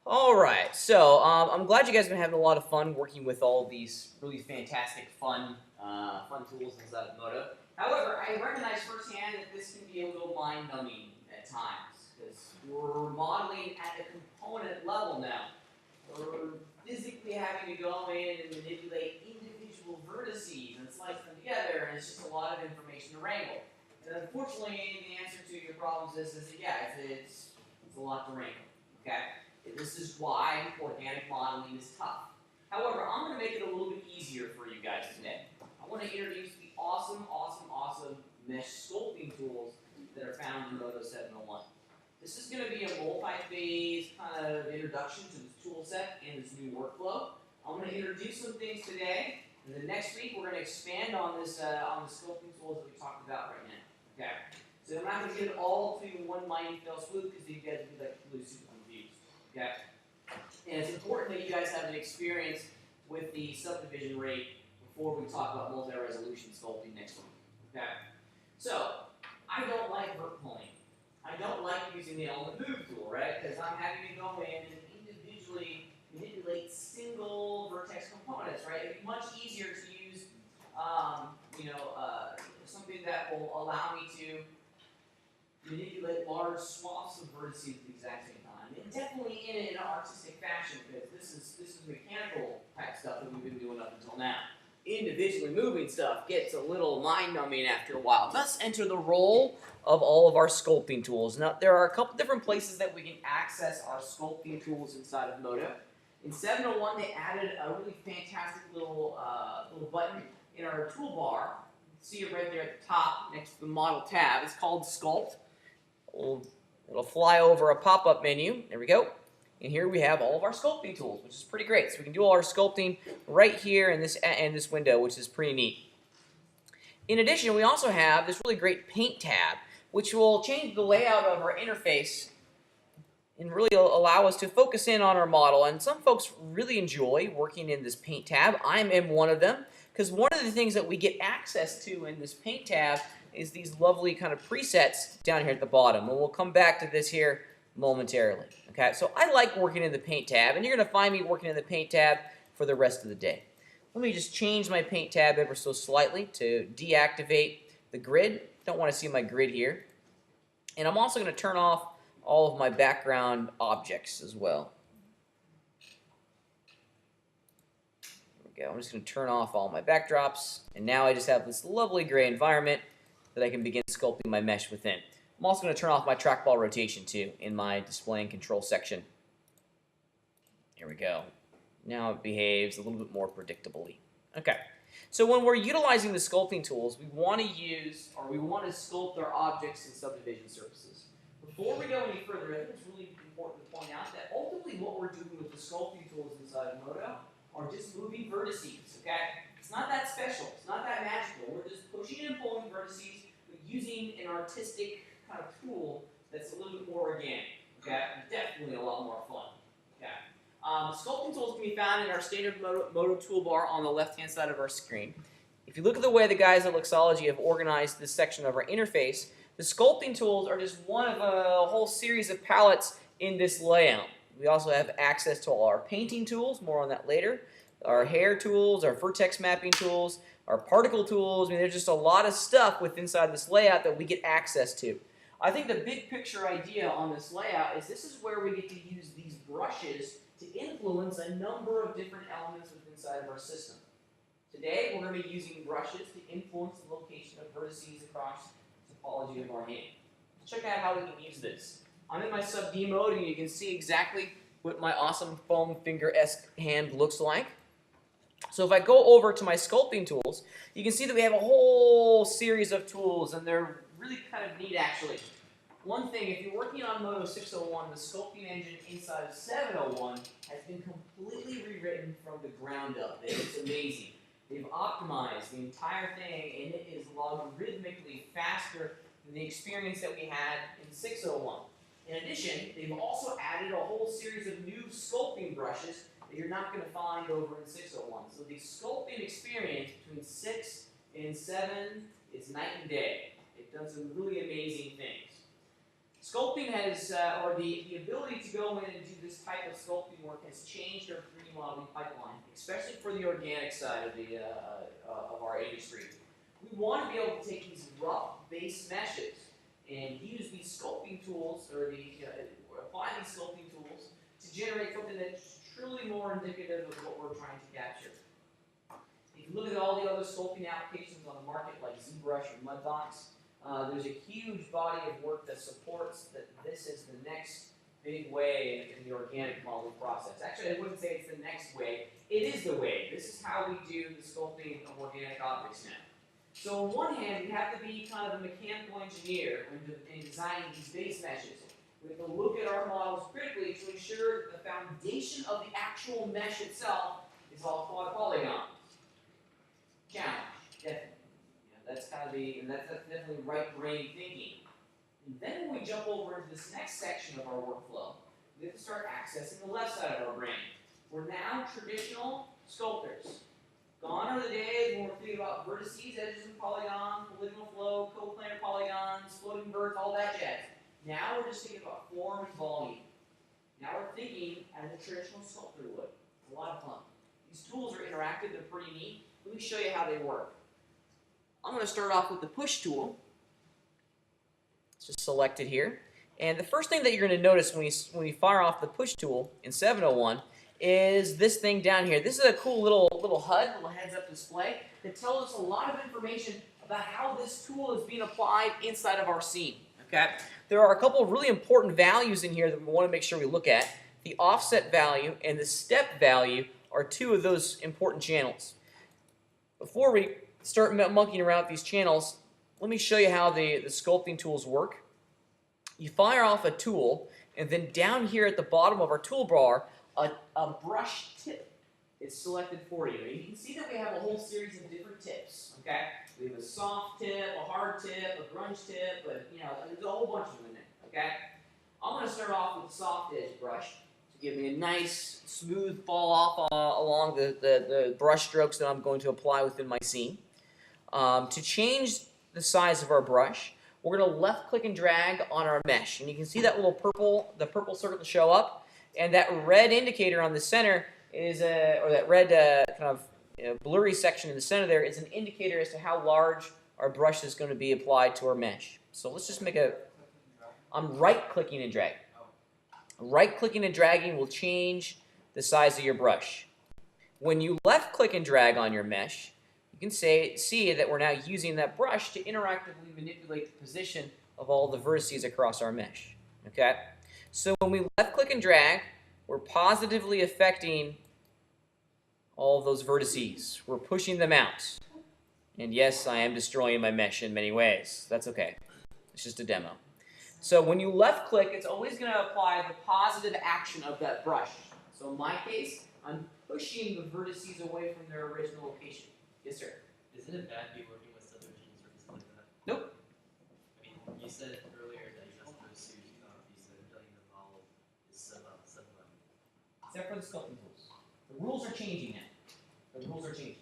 Alright, so I'm glad you guys have been having a lot of fun working with all these really fantastic, fun tools inside of Moto. However, I recognize firsthand that this can be a little mind-numbing at times, because we're modeling at the component level now. We're physically having to go in and manipulate individual vertices and slice them together, and it's just a lot of information to wrangle. And unfortunately, the answer to your problems is that it's a lot to wrangle. Okay, this is why organic modeling is tough. However, I'm going to make it a little bit easier for you guys today. I want to introduce the awesome mesh sculpting tools that are found in Moto 701. This is going to be a multi-phase kind of introduction to this tool set and this new workflow. I'm going to introduce some things today, and then next week we're going to expand on this on the sculpting tools that we talked about right now. Okay, so I'm not going to get it all to one mighty fell swoop because you guys would be like really super confused. Okay, and it's important that you guys have an experience with the subdivision rate before we talk about multi-resolution sculpting next week. Okay, so I don't like vert pulling. I don't like using the element move tool, right? Because I'm having to go in and individually manipulate single vertex components, right? It'd be much easier to use, something that will allow me to manipulate large swaths of vertices at the exact same time. And definitely in an artistic fashion, because this is mechanical type stuff that we've been doing up until now. Individually moving stuff gets a little mind-numbing after a while. Thus enter the role of all of our sculpting tools. Now, there are a couple different places that we can access our sculpting tools inside of Modo. In 701, they added a really fantastic little button in our toolbar. You can see it right there at the top next to the model tab. It's called Sculpt. It'll fly over a pop-up menu. There we go. And here we have all of our sculpting tools, which is pretty great. So we can do all our sculpting right here in this window, which is pretty neat. In addition, we also have this really great Paint tab, which will change the layout of our interface and really allow us to focus in on our model. And some folks really enjoy working in this Paint tab. I'm in one of them, because one of the things that we get access to in this Paint tab is these lovely kind of presets down here at the bottom. And we'll come back to this here momentarily. Okay, so I like working in the Paint tab, and you're going to find me working in the Paint tab for the rest of the day. Let me just change my Paint tab ever so slightly to deactivate the grid. Don't want to see my grid here. And I'm also going to turn off all of my background objects as well. There we go. I'm just going to turn off all my backdrops, and now I just have this lovely gray environment that I can begin sculpting my mesh within. I'm also going to turn off my trackball rotation too in my display and control section. Here we go. Now it behaves a little bit more predictably. Okay, so when we're utilizing the sculpting tools, we want to sculpt our objects and subdivision surfaces. Before we go any further, I think it's really important to point out that ultimately what we're doing with the sculpting tools inside of Modo are just moving vertices, okay? It's not that special. It's not that magical. We're just pushing and pulling vertices, but using an artistic kind of tool that's a little bit more organic, okay? Definitely a lot more fun, okay? Sculpting tools can be found in our standard Modo toolbar on the left-hand side of our screen. If you look at the way the guys at Luxology have organized this section of our interface, the sculpting tools are just one of a whole series of palettes in this layout. We also have access to all our painting tools, more on that later, our hair tools, our vertex mapping tools, our particle tools. I mean, there's just a lot of stuff within inside this layout that we get access to. I think the big picture idea on this layout is this is where we get to use these brushes to influence a number of different elements within inside of our system. Today, we're going to be using brushes to influence the location of vertices across the topology of our hand. Check out how we can use this. I'm in my sub D mode, and you can see exactly what my awesome foam finger-esque hand looks like. So if I go over to my sculpting tools, you can see that we have a whole series of tools, and they're really kind of neat, actually. One thing, if you're working on Modo 601, the sculpting engine inside of 701 has been completely rewritten from the ground up. It's amazing. They've optimized the entire thing, and it is logarithmically faster than the experience that we had in 601. In addition, they've also added a whole series of new sculpting brushes that you're not going to find over in 601. So the sculpting experience between 6 and 7 is night and day. It does some really amazing things. Sculpting has, or the ability to go in and do this type of sculpting work has changed our 3D modeling pipeline, especially for the organic side of our industry. We want to be able to take these rough base meshes and use these sculpting tools, or apply these sculpting tools to generate something that's truly more indicative of what we're trying to capture. If you look at all the other sculpting applications on the market, like ZBrush or Mudbox, there's a huge body of work that supports that this is the next big way in the organic modeling process. Actually, I wouldn't say it's the next way. It is the way. This is how we do the sculpting of organic objects now. So on one hand, we have to be kind of a mechanical engineer in designing these base meshes. We have to look at our models critically to ensure that the foundation of the actual mesh itself is all quad polygons. Challenge, definitely. That's kind of that's definitely right brain thinking. And then when we jump over into this next section of our workflow, we have to start accessing the left side of our brain. We're now traditional sculptors. Gone are the days when we're thinking about vertices, edges and polygons, polygonal flow, coplanar polygons, floating verts, all that jazz. Now we're just thinking about form and volume. Now we're thinking as a traditional sculptor would. It's a lot of fun. These tools are interactive, they're pretty neat. Let me show you how they work. I'm going to start off with the push tool. It's just selected here. And the first thing that you're going to notice when you fire off the push tool in 701 is this thing down here. This is a cool little HUD, little heads-up display, that tells us a lot of information about how this tool is being applied inside of our scene. Okay? There are a couple of really important values in here that we want to make sure we look at. The offset value and the step value are two of those important channels. Before we start monkeying around with these channels, let me show you how the sculpting tools work. You fire off a tool, and then down here at the bottom of our toolbar, a brush tip is selected for you. And you can see that we have a whole series of different tips. Okay, we have a soft tip, a hard tip, a grunge tip, but there's a whole bunch of them in there. Okay, I'm going to start off with a soft edge brush to give me a nice smooth fall off along the brush strokes that I'm going to apply within my scene. To change the size of our brush, we're going to left click and drag on our mesh, and you can see that little purple circle to show up, and that red indicator on the center is or that red kind of blurry section in the center there is an indicator as to how large our brush is going to be applied to our mesh. So let's just make I'm right clicking and dragging. Right clicking and dragging will change the size of your brush. When you left click and drag on your mesh, you can see that we're now using that brush to interactively manipulate the position of all the vertices across our mesh. Okay? So when we left click and drag, we're positively affecting all of those vertices. We're pushing them out. And yes, I am destroying my mesh in many ways. That's okay. It's just a demo. So when you left click, it's always going to apply the positive action of that brush. So in my case, I'm pushing the vertices away from their original location. Yes, sir. Isn't it bad to be working with subdivisions or something like that? Nope. I mean, you said earlier that you're not supposed to, you said building the model is sub-level. Except for the sculpting tools. The rules are changing now. The rules are changing.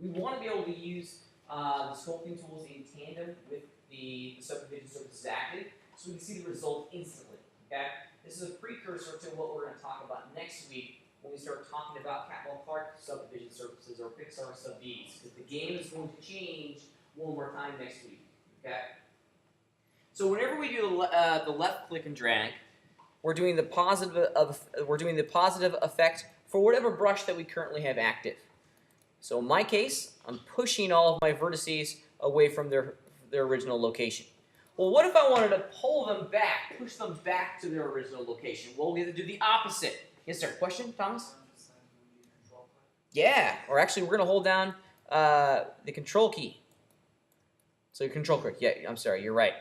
We want to be able to use the sculpting tools in tandem with the subdivision surfaces active, so we can see the result instantly. Okay? This is a precursor to what we're going to talk about next week when we start talking about Catmull Clark subdivision surfaces or Pixar sub-Ds, because the game is going to change one more time next week. Okay? So whenever we do the left click and drag, we're doing the positive effect for whatever brush that we currently have active. So in my case, I'm pushing all of my vertices away from their original location. Well, what if I wanted to pull them back, push them back to their original location? Well, we have to do the opposite. Yes, sir. Question, Thomas? Yeah. Or actually, we're going to hold down the control key. So your control click. Yeah, I'm sorry. You're right.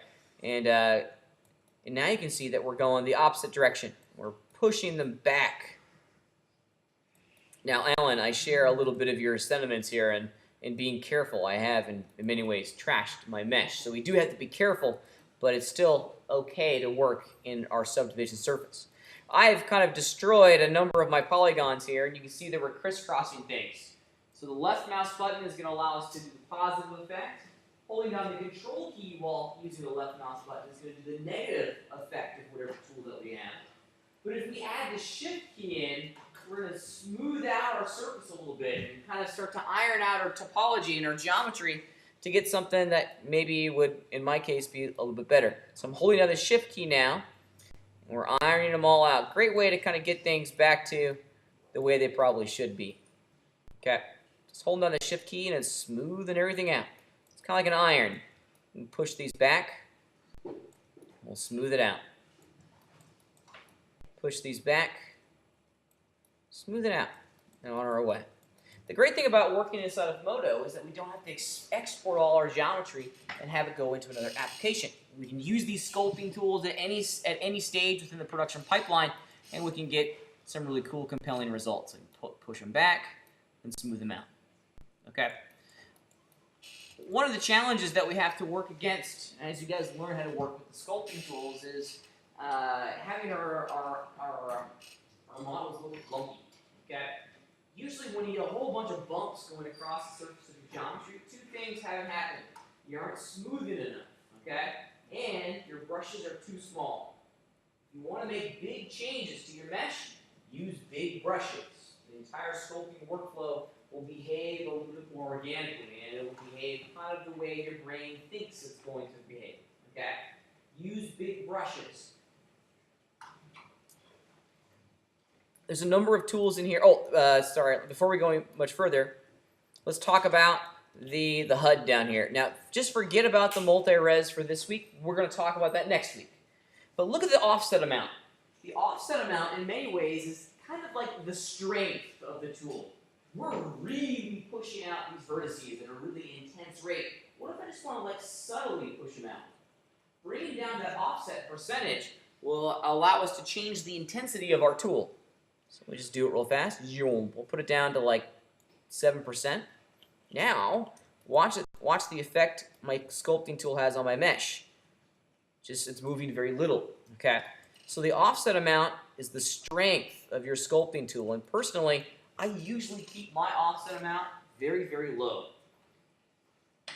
And now you can see that we're going the opposite direction. We're pushing them back. Now, Alan, I share a little bit of your sentiments here, and in being careful, I have in many ways trashed my mesh. So we do have to be careful, but it's still okay to work in our subdivision surface. I've kind of destroyed a number of my polygons here, and you can see that we're crisscrossing things. So the left mouse button is going to allow us to do the positive effect. Holding down the control key while using the left mouse button is going to do the negative effect of whatever tool that we have. But if we add the shift key in, we're going to smooth out our surface a little bit and kind of start to iron out our topology and our geometry to get something that maybe would, in my case, be a little bit better. So I'm holding down the shift key now, and we're ironing them all out. Great way to kind of get things back to the way they probably should be. Okay, just holding down the shift key and it's smoothing everything out. It's kind of like an iron. We push these back, we'll smooth it out. Push these back, smooth it out, and on our way. The great thing about working inside of Modo is that we don't have to export all our geometry and have it go into another application. We can use these sculpting tools at any stage within the production pipeline, and we can get some really cool, compelling results. We can push them back and smooth them out. Okay. One of the challenges that we have to work against, as you guys learn how to work with the sculpting tools, is having our models a little clunky. Okay. Usually when you get a whole bunch of bumps going across the surface of your geometry, two things haven't happened. You aren't smoothing enough, okay? And your brushes are too small. If you want to make big changes to your mesh, use big brushes. The entire sculpting workflow will behave a little bit more organically, and it will behave kind of the way your brain thinks it's going to behave. Okay? Use big brushes. There's a number of tools in here. Sorry. Before we go much further, let's talk about the HUD down here. Now, just forget about the multi-res for this week. We're going to talk about that next week. But look at the offset amount. The offset amount, in many ways, is kind of like the strength of the tool. We're really pushing out these vertices at a really intense rate. What if I just want to like subtly push them out? Bringing down that offset percentage will allow us to change the intensity of our tool. So we just do it real fast. We'll put it down to like 7%. Now, watch the effect my sculpting tool has on my mesh. It's moving very little. Okay. So the offset amount is the strength of your sculpting tool. And personally, I usually keep my offset amount very, very low.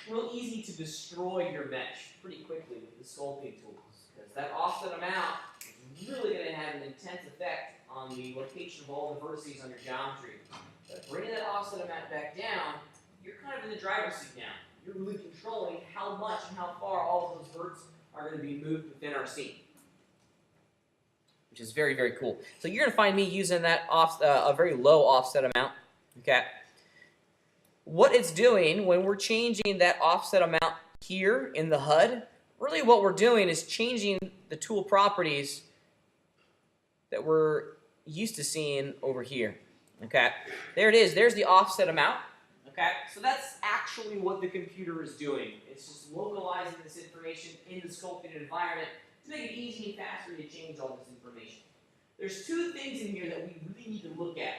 Real easy to destroy your mesh pretty quickly with the sculpting tools, because that offset amount is really going to have an intense effect on the location of all the vertices on your geometry. But bringing that offset amount back down, you're kind of in the driver's seat now. You're really controlling how much and how far all of those verts are going to be moved within our scene, which is very, very cool. So you're going to find me using that a very low offset amount. Okay. What it's doing when we're changing that offset amount here in the HUD, really what we're doing is changing the tool properties that we're used to seeing over here. Okay. There it is. There's the offset amount. Okay. So that's actually what the computer is doing. It's just localizing this information in the sculpting environment to make it easy and faster to change all this information. There's two things in here that we really need to look at.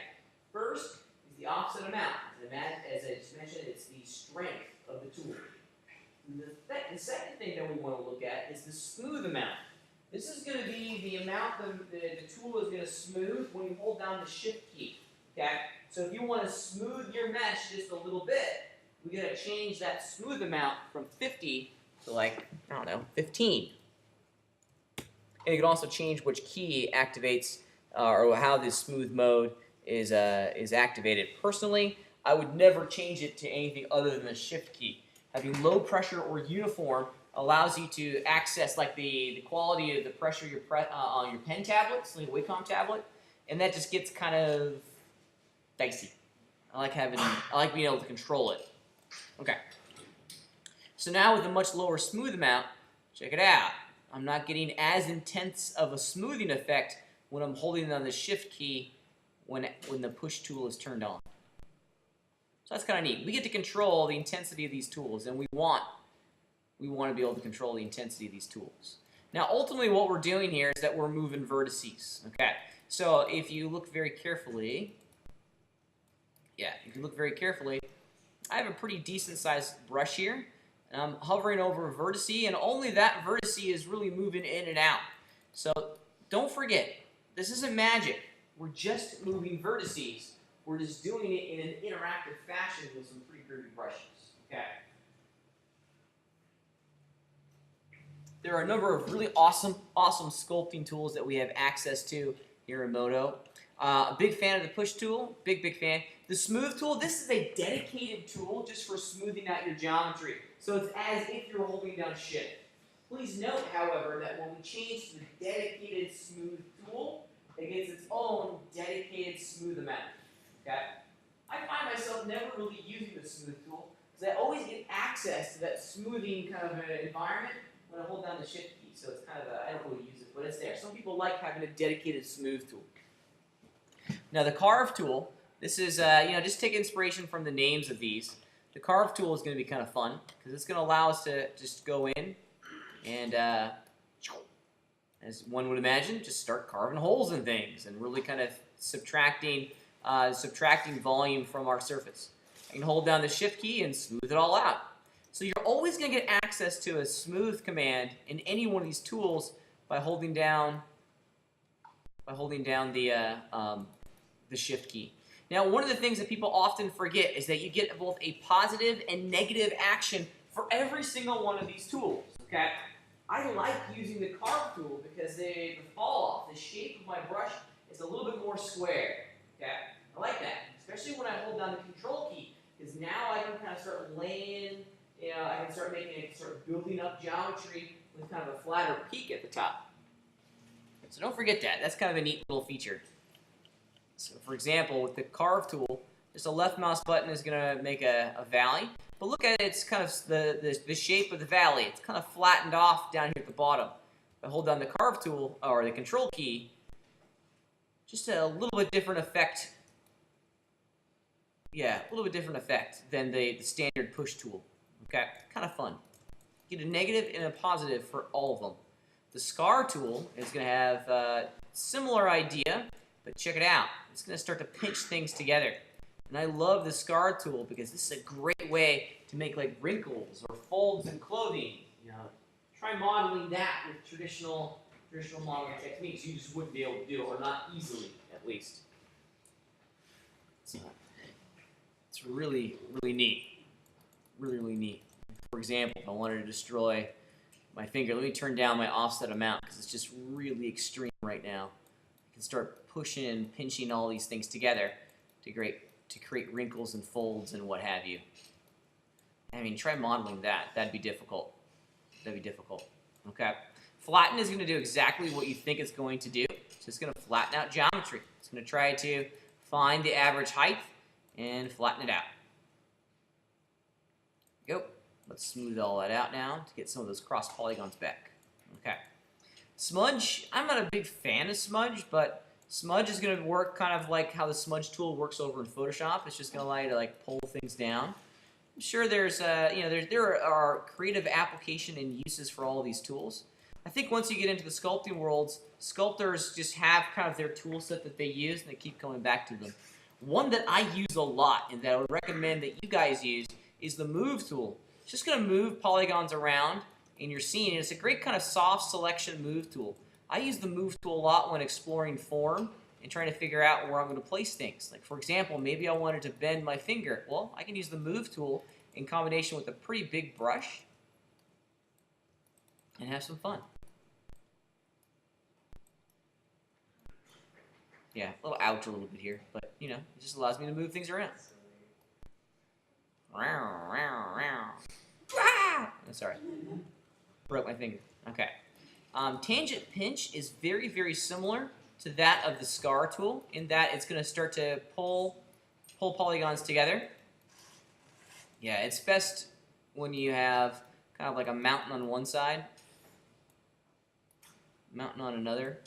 First is the offset amount. As I just mentioned, it's the strength of the tool. The second thing that we want to look at is the smooth amount. This is going to be the amount the tool is going to smooth when you hold down the shift key. Okay? So if you want to smooth your mesh just a little bit, we're going to change that smooth amount from 50 to like, I don't know, 15. And you can also change which key activates or how this smooth mode is activated. Personally, I would never change it to anything other than the shift key. Having low pressure or uniform allows you to access like the quality of the pressure on your pen tablets, like a Wacom tablet, and that just gets kind of dicey. I like being able to control it. Okay. So now with a much lower smooth amount, check it out. I'm not getting as intense of a smoothing effect when I'm holding down the shift key when the push tool is turned on. So that's kind of neat. We get to control the intensity of these tools, and we want to be able to control the intensity of these tools. Now, ultimately, what we're doing here is that we're moving vertices. Okay. So if you look very carefully, I have a pretty decent sized brush here. And I'm hovering over a vertice, and only that vertice is really moving in and out. So don't forget, this isn't magic. We're just moving vertices. We're just doing it in an interactive fashion with some pretty groovy brushes. Okay. There are a number of really awesome sculpting tools that we have access to here in Modo. A big fan of the push tool, big fan. The smooth tool, this is a dedicated tool just for smoothing out your geometry. So it's as if you're holding down shift. Please note, however, that when we change to the dedicated smooth tool, it gets its own dedicated smooth amount. Okay? I find myself never really using the smooth tool because I always get access to that smoothing kind of an environment when I hold down the shift key. So it's kind of I don't really use it, but it's there. Some people like having a dedicated smooth tool. Now the carve tool, this is just take inspiration from the names of these. The carve tool is going to be kind of fun because it's going to allow us to just go in and, as one would imagine, just start carving holes in things and really kind of subtracting volume from our surface. I can hold down the shift key and smooth it all out. So you're always going to get access to a smooth command in any one of these tools by holding down the shift key. Now, one of the things that people often forget is that you get both a positive and negative action for every single one of these tools. Okay, I like using the carve tool because the fall off, the shape of my brush is a little bit more square. Okay, I like that, especially when I hold down the control key, because now I can kind of start laying, I can start making it, start building up geometry with kind of a flatter peak at the top. So don't forget that. That's kind of a neat little feature. So for example, with the carve tool, just a left mouse button is going to make a valley. But look at it, it's kind of the shape of the valley. It's kind of flattened off down here at the bottom. If I hold down the carve tool, or the control key, just a little bit different effect. Yeah, a little bit different effect than the standard push tool. Okay, kind of fun. Get a negative and a positive for all of them. The scar tool is going to have a similar idea, but check it out. It's going to start to pinch things together. And I love the scar tool because this is a great way to make like wrinkles or folds in clothing. Try modeling that with traditional modeling techniques. You just wouldn't be able to do it, or not easily, at least. It's really, really neat. Really, really neat. For example, if I wanted to destroy my finger, let me turn down my offset amount because it's just really extreme right now. I can start pushing and pinching all these things together to create wrinkles and folds and what have you. I mean, try modeling that. That'd be difficult. Okay. Flatten is going to do exactly what you think it's going to do. So it's going to flatten out geometry. It's going to try to find the average height and flatten it out. Go. Let's smooth all that out now to get some of those cross polygons back. Okay. Smudge, I'm not a big fan of smudge, but smudge is going to work kind of like how the smudge tool works over in Photoshop. It's just going to allow you to like pull things down. I'm sure there's there are creative application and uses for all of these tools. I think once you get into the sculpting worlds, sculptors just have kind of their tool set that they use and they keep coming back to them. One that I use a lot and that I would recommend that you guys use is the move tool. It's just going to move polygons around in your scene. And it's a great kind of soft selection move tool. I use the move tool a lot when exploring form and trying to figure out where I'm going to place things. Like for example, maybe I wanted to bend my finger. Well, I can use the move tool in combination with a pretty big brush and have some fun. Yeah, a little ouch a little bit here, but it just allows me to move things around. Sorry, broke my finger. Okay. Tangent pinch is very, very similar to that of the scar tool in that it's going to start to pull polygons together. Yeah, it's best when you have kind of like a mountain on one side, mountain on another.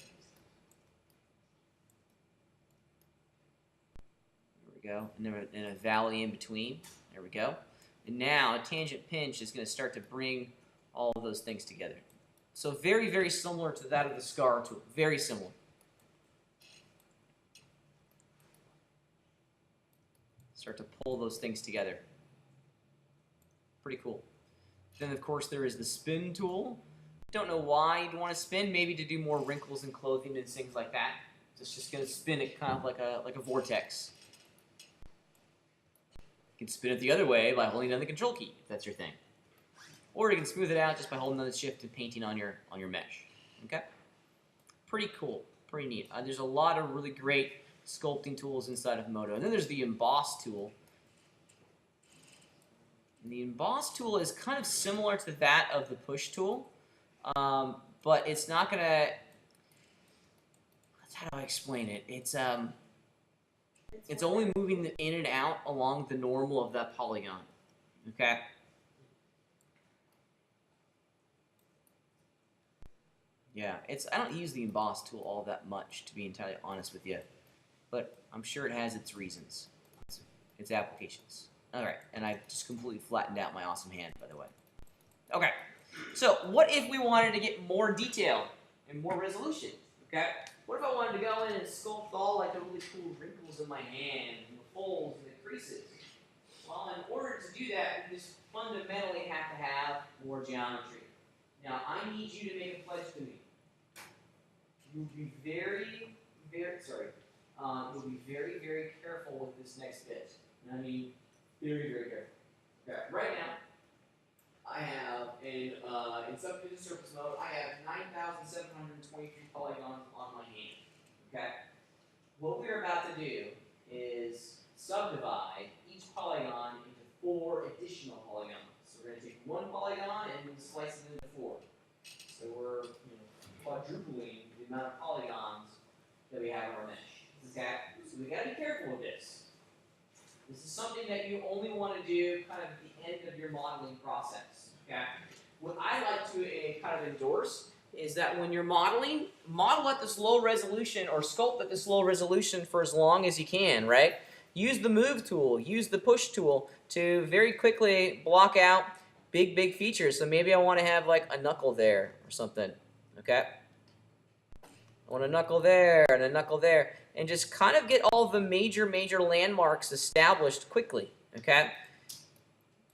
There we go. And then a valley in between. There we go. And now a tangent pinch is going to start to bring all of those things together. So very, very similar to that of the scar tool. Very similar. Start to pull those things together. Pretty cool. Then, of course, there is the spin tool. Don't know why you'd want to spin. Maybe to do more wrinkles in clothing and things like that. It's just going to spin it kind of like a vortex. You can spin it the other way by holding down the control key, if that's your thing. Or you can smooth it out just by holding down the shift and painting on your mesh. Okay? Pretty cool. Pretty neat. There's a lot of really great sculpting tools inside of Modo. And then there's the emboss tool. And the emboss tool is kind of similar to that of the push tool, but it's not going to... How do I explain it? It's only moving in and out along the normal of that polygon. Okay? Yeah, I don't use the emboss tool all that much, to be entirely honest with you. But I'm sure it has its reasons, its applications. Alright, and I just completely flattened out my awesome hand, by the way. Okay, so what if we wanted to get more detail and more resolution? Okay, what if I wanted to go in and sculpt all like the really cool wrinkles in my hand, and the folds and the creases? Well, in order to do that, we just fundamentally have to have more geometry. Now, I need you to make a pledge to me. You'll be very, very careful with this next bit. And I mean, very, very careful. Okay, right now, I have in subdivision surface mode, I have 9,723 polygons on my hand. Okay? What we're about to do is subdivide each polygon into 4 additional polygons. So we're going to take one polygon and slice it into 4. So we're quadrupling the amount of polygons that we have in our mesh. Okay? So we got to be careful with this. This is something that you only want to do kind of at the end of your modeling process. Okay? What I like to kind of endorse is that when you're modeling, model at this low resolution or sculpt at this low resolution for as long as you can, right? Use the move tool, use the push tool to very quickly block out big features. So maybe I want to have like a knuckle there or something, okay? I want a knuckle there and a knuckle there, and just kind of get all the major landmarks established quickly, okay?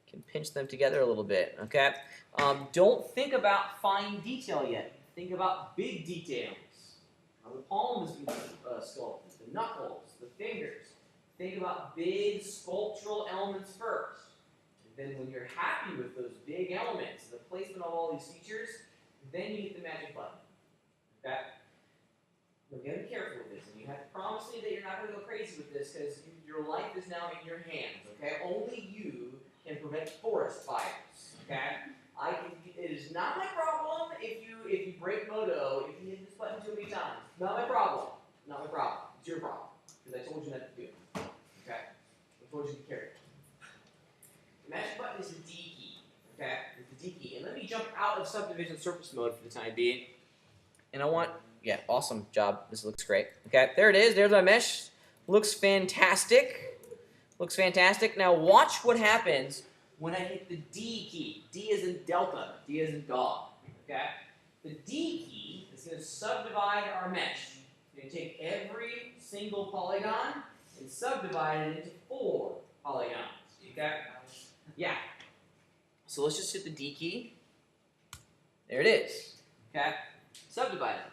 Can pinch them together a little bit, okay? Don't think about fine detail yet. Think about big details. How the palm is being sculpted, the knuckles, the fingers. Think about big sculptural elements first. And then when you're happy with those big elements, the placement of all these features, then you hit the magic button. Okay? We're going to be careful with this, and you have to promise me that you're not going to go crazy with this, because your life is now in your hands. Okay? Only you can prevent forest fires. Okay? It is not my problem if you break Moto, if you hit this button too many times. Not my problem. Not my problem. It's your problem. Because I told you not to do it. Okay? I told you to be careful. The magic button is the D key. Okay? It's the D key. And let me jump out of subdivision surface mode for the time being. And I want, yeah, awesome job. This looks great. Okay, there it is. There's my mesh. Looks fantastic. Looks fantastic. Now watch what happens when I hit the D key. D is in Delta. D is in dog. Okay? The D key is going to subdivide our mesh. It's going to take every single polygon and subdivide it into 4 polygons. Okay? Yeah. So let's just hit the D key. There it is. Okay? Subdivide it.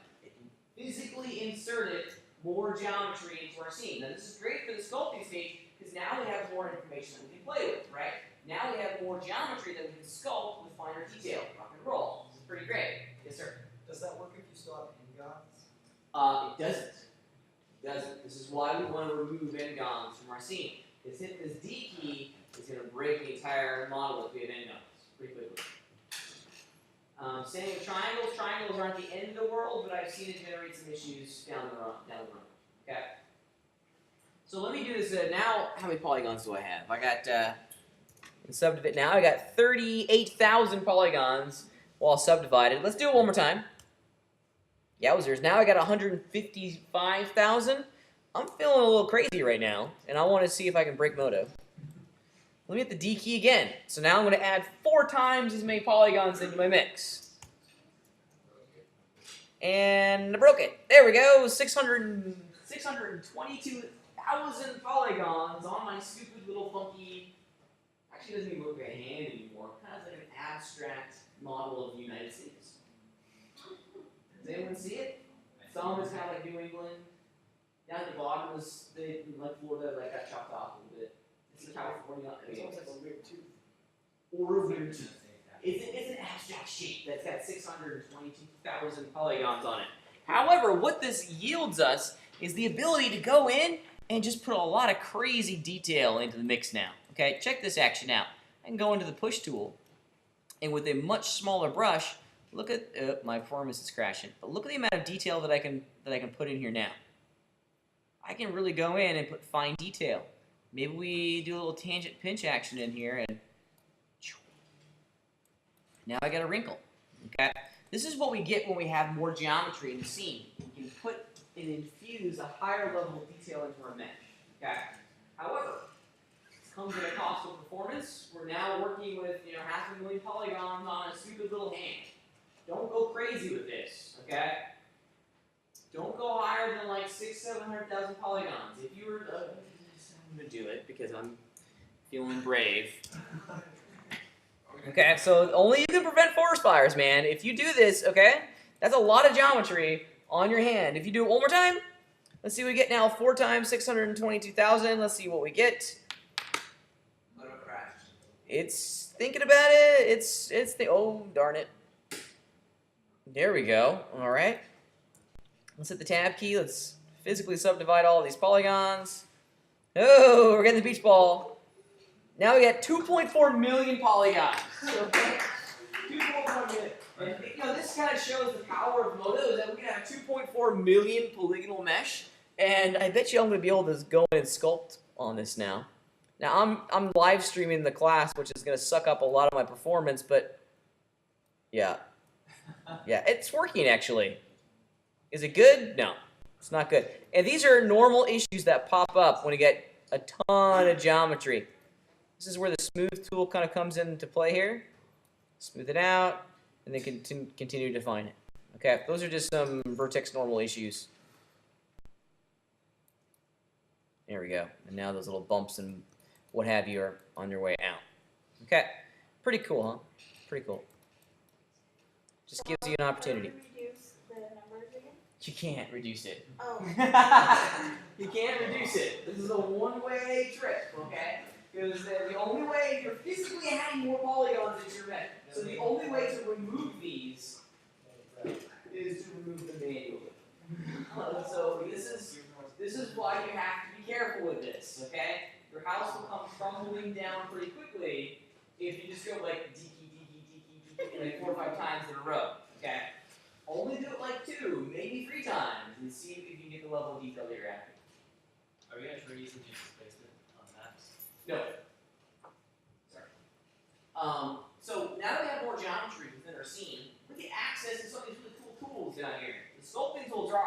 Physically inserted more geometry into our scene. Now this is great for the sculpting stage because now we have more information that we can play with, right? Now we have more geometry that we can sculpt with finer detail. Rock and roll. This is pretty great. Yes, sir. Does that work if you still have n-gons? It doesn't. It doesn't. This is why we want to remove n-gons from our scene. Because hitting this D key is going to break the entire model if we have n-gons pretty quickly. Same with triangles. Triangles aren't the end of the world, but I've seen it generate some issues down the road. Okay. So let me do this now. How many polygons do I have? I got in subdivide now. I got 38,000 polygons all subdivided. Let's do it one more time. Yowzers! Now I got 155,000. I'm feeling a little crazy right now, and I want to see if I can break Moto. Let me hit the D key again. So now I'm going to add 4 times as many polygons into my mix. And I broke it. There we go. 622,000 polygons on my stupid little funky. Actually, doesn't even look like a hand anymore. Kind of like an abstract model of the United States. Does anyone see it? Some is kind of like New England. Down at the bottom is like Florida, like got chopped off a little bit. It's California. It's almost like a weird tooth. Or a weird tooth. It's an abstract shape that's got 622,000 polygons on it. However, what this yields us is the ability to go in and just put a lot of crazy detail into the mix now. Okay, check this action out. I can go into the push tool, and with a much smaller brush, look at my performance is crashing. But look at the amount of detail that I can put in here now. I can really go in and put fine detail. Maybe we do a little tangent pinch action in here, and now I got a wrinkle. Okay, this is what we get when we have more geometry in the scene. We can put and infuse a higher level of detail into our mesh. Okay, however, this comes at a cost of performance. We're now working with 500,000 polygons on a stupid little hand. Don't go crazy with this. Okay. Don't go higher than like 600,000-700,000 polygons. If you were, I'm gonna do it because I'm feeling brave. Okay, so only you can prevent forest fires, man. If you do this, okay, that's a lot of geometry on your hand. If you do it one more time, let's see what we get now. 4 times 622,000. Let's see what we get. Moto crash. It's thinking about it. It's the oh darn it. There we go. All right. Let's hit the tab key. Let's physically subdivide all of these polygons. Oh, we're getting the beach ball. Now we got 2.4 million polygons. Okay? 2.4 million. And you know, this kind of shows the power of Modo, is that we can have 2.4 million polygonal mesh. And I bet you I'm going to be able to go in and sculpt on this now. Now I'm live streaming the class, which is going to suck up a lot of my performance, but yeah. Yeah, it's working actually. Is it good? No, it's not good. And these are normal issues that pop up when you get a ton of geometry. This is where the smooth tool kind of comes into play here. Smooth it out, and then continue to define it. Okay, those are just some vertex normal issues. There we go. And now those little bumps and what have you are on your way out. Okay, pretty cool, huh? Pretty cool. Just gives you an opportunity. Reduce the numbers again? You can't reduce it. Oh. You can't reduce it. This is a one-way trip, okay? Because the only way you're physically adding more polygons into your mesh. So the only way to remove these is to remove them manually. So this is why you have to be careful with this, okay? Your house will come crumbling down pretty quickly if you just go like like 4 or 5 times in a row, okay? Only do it like 2, maybe 3 times, and see if you can get the level of detail that you're after. Are we actually using displacement on maps? No. Sorry. So now that we have more geometry within our scene, we can access some of these really cool tools down here. The sculpting tools are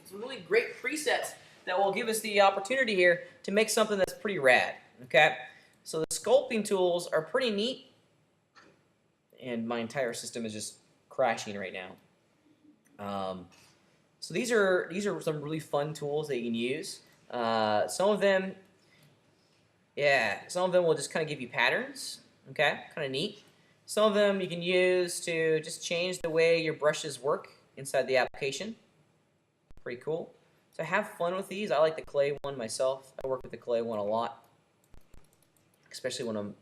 some really great presets that will give us the opportunity here to make something that's pretty rad, okay? So the sculpting tools are pretty neat, and my entire system is just crashing right now. So these are some really fun tools that you can use. Some of them will just kind of give you patterns, okay? Kind of neat. Some of them you can use to just change the way your brushes work inside the application. Pretty cool. So have fun with these. I like the clay one myself. I work with the clay one a lot, especially when I'm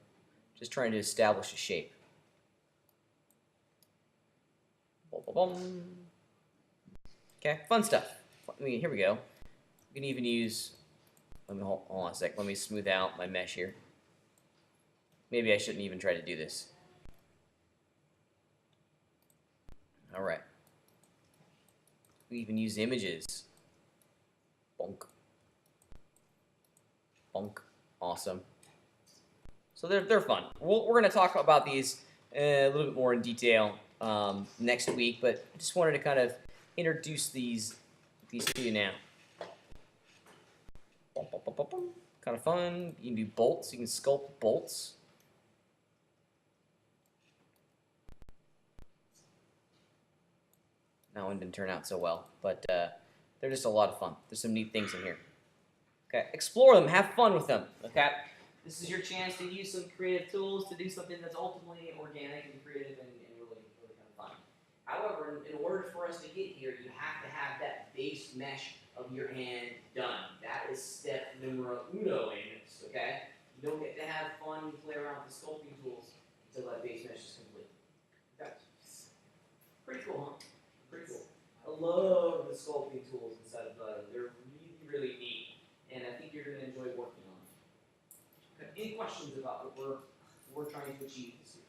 just trying to establish a shape. Okay, fun stuff. I mean, here we go. You can even use, let me hold on a sec. Let me smooth out my mesh here. Maybe I shouldn't even try to do this. All right. We even use images. Bonk. Bonk. Awesome. So they're fun. We're going to talk about these a little bit more in detail next week, but I just wanted to kind of introduce these to you now. Kind of fun. You can do bolts. You can sculpt bolts. That one didn't turn out so well, but they're just a lot of fun. There's some neat things in here. Okay, explore them. Have fun with them. Okay, this is your chance to use some creative tools to do something that's ultimately organic and creative and really kind of fun. However, in order for us to get here, you have to have that base mesh of your hand done. That is step numero uno in this. Okay, you don't get to have fun and play around with the sculpting tools until that base mesh is complete. Okay, pretty cool, huh? Pretty cool. I love the sculpting tools inside of Butter. They're really, really neat, and I think you're going to enjoy working on them. Okay. Any questions about what we're trying to achieve this year?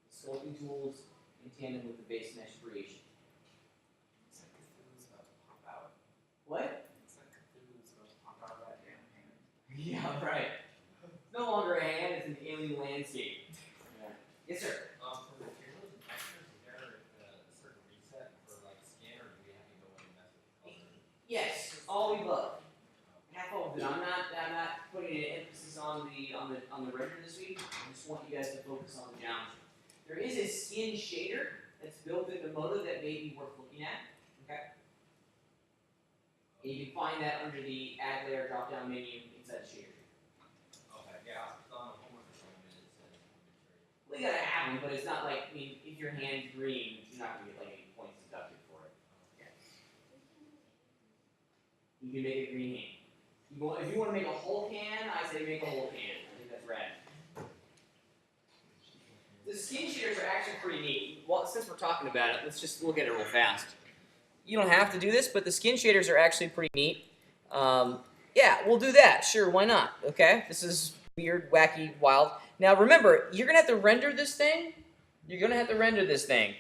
The sculpting tools in tandem with the base mesh creation. It's like Cthulhu's about to pop out. What? It's like Cthulhu's about to pop out of that damn hand. Yeah, right. It's no longer a hand, it's an alien landscape. Yeah. Yes, sir. For materials and textures, is there a certain reset for like skin, or do we have to go in and mess with color? Yes, all we love. Half of it. I'm not putting an emphasis on the render this week. I just want you guys to focus on the geometry. There is a skin shader that's built into Modo that may be worth looking at. Okay. And you can find that under the Add Layer drop-down menu inside the shader. Okay, yeah, it's on the homework assignment, it says material. Well, you gotta have them, but it's not like, I mean, if your hand's green, you're not gonna get like any points deducted for it. Yeah. You can make a green hand. If you want to make a whole can, I say make a whole can. I think that's rad. The skin shaders are actually pretty neat. Well, since we're talking about it, let's just look at it real fast. You don't have to do this, but the skin shaders are actually pretty neat. Yeah, we'll do that. Sure, why not? Okay, this is weird, wacky, wild. Now remember, you're gonna have to render this thing. You're gonna have to render this thing.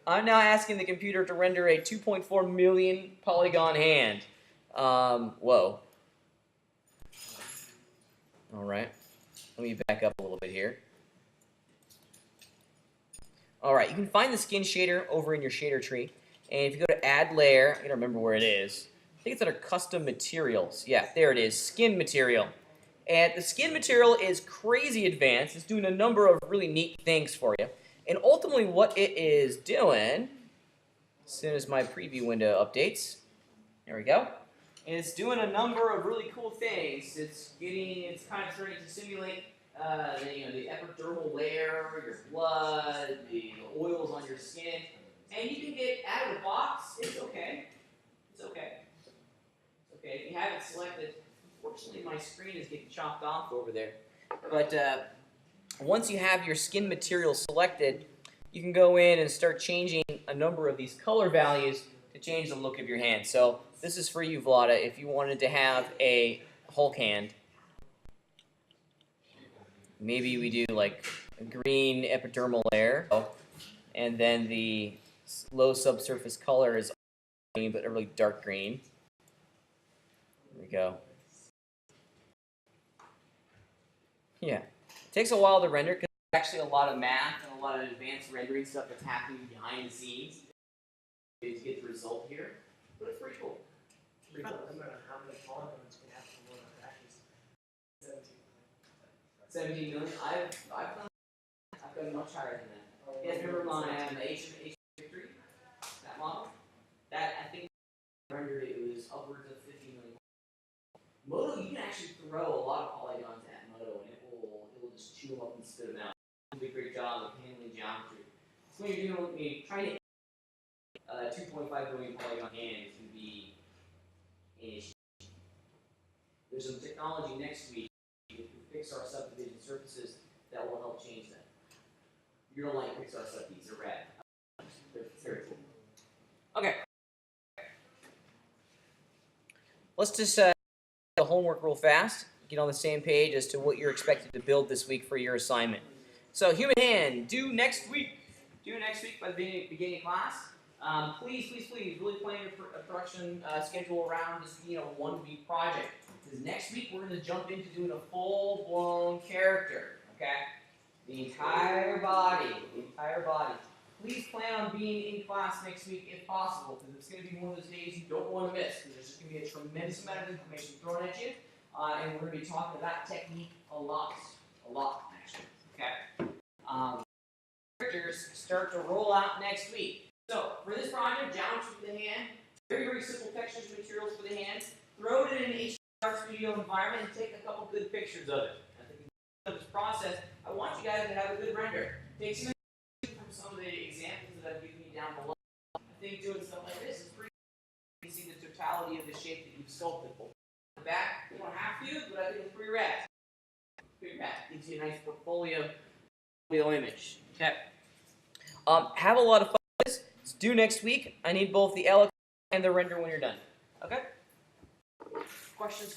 I'm now asking the computer to render a 2.4 million polygon hand. Whoa. All right. Let me back up a little bit here. All right, you can find the skin shader over in your shader tree. And if you go to Add Layer, I don't remember where it is. I think it's under Custom Materials. Yeah, there it is, Skin Material. And the skin material is crazy advanced. It's doing a number of really neat things for you. And ultimately what it is doing, as soon as my preview window updates, there we go, it's doing a number of really cool things. It's kind of starting to simulate the epidermal layer, your blood, the oils on your skin. And you can get out of the box, it's okay. It's okay. It's okay. If you have it selected, unfortunately my screen is getting chopped off over there. But once you have your skin material selected, you can go in and start changing a number of these color values to change the look of your hand. So this is for you, Vlada, if you wanted to have a Hulk hand. Maybe we do like a green epidermal layer, and then the low subsurface color is green, but a really dark green. There we go. Yeah, it takes a while to render because there's actually a lot of math and a lot of advanced rendering stuff that's happening behind the scenes to get the result here. But it's pretty cool. Pretty cool. I'm not how many polygons can have to load up actually. 17 million. I've done much higher than that. You guys remember my H3, that model? That, I think, rendered it was upwards of 50 million. Moto, you can actually throw a lot of polygons at Moto, and it will just chew them up and spit them out. It do a great job of handling geometry. So when you're doing, trying to 2.5 billion polygon hand can be an issue. There's some technology next week with Pixar subdivision surfaces that will help change that. You don't like Pixar subdivisions, they're rad. They're very cool. Okay. Let's just do the homework real fast. Get on the same page as to what you're expected to build this week for your assignment. So human hand, due next week. Due next week by the beginning of class. Please really plan your production schedule around this 1 week project. Because next week we're going to jump into doing a full-blown character. Okay? The entire body. Please plan on being in class next week if possible, because it's going to be one of those days you don't want to miss, because there's just going to be a tremendous amount of information thrown at you, and we're going to be talking about technique a lot actually. Okay. Characters start to roll out next week. So for this project, geometry for the hand, very simple textures and materials for the hand. Throw it in an HDR Studio environment and take a couple good pictures of it. At the conclusion of this process, I want you guys to have a good render. Take some from some of the examples that I've given you down below. I think doing stuff like this is pretty easy. You see the totality of the shape that you've sculpted. The back, you don't have to, but I think it's pretty rad. Pretty rad. Gives you a nice portfolio image. Okay. Have a lot of fun with this. It's due next week. I need both the LX and the render when you're done. Okay? Questions?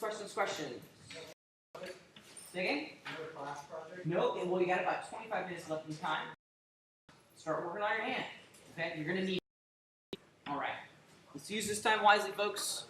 Again? Another class project? No, well, you got about 25 minutes left in time. Start working on your hand. Okay, you're gonna need it. All right. Let's use this time wisely, folks.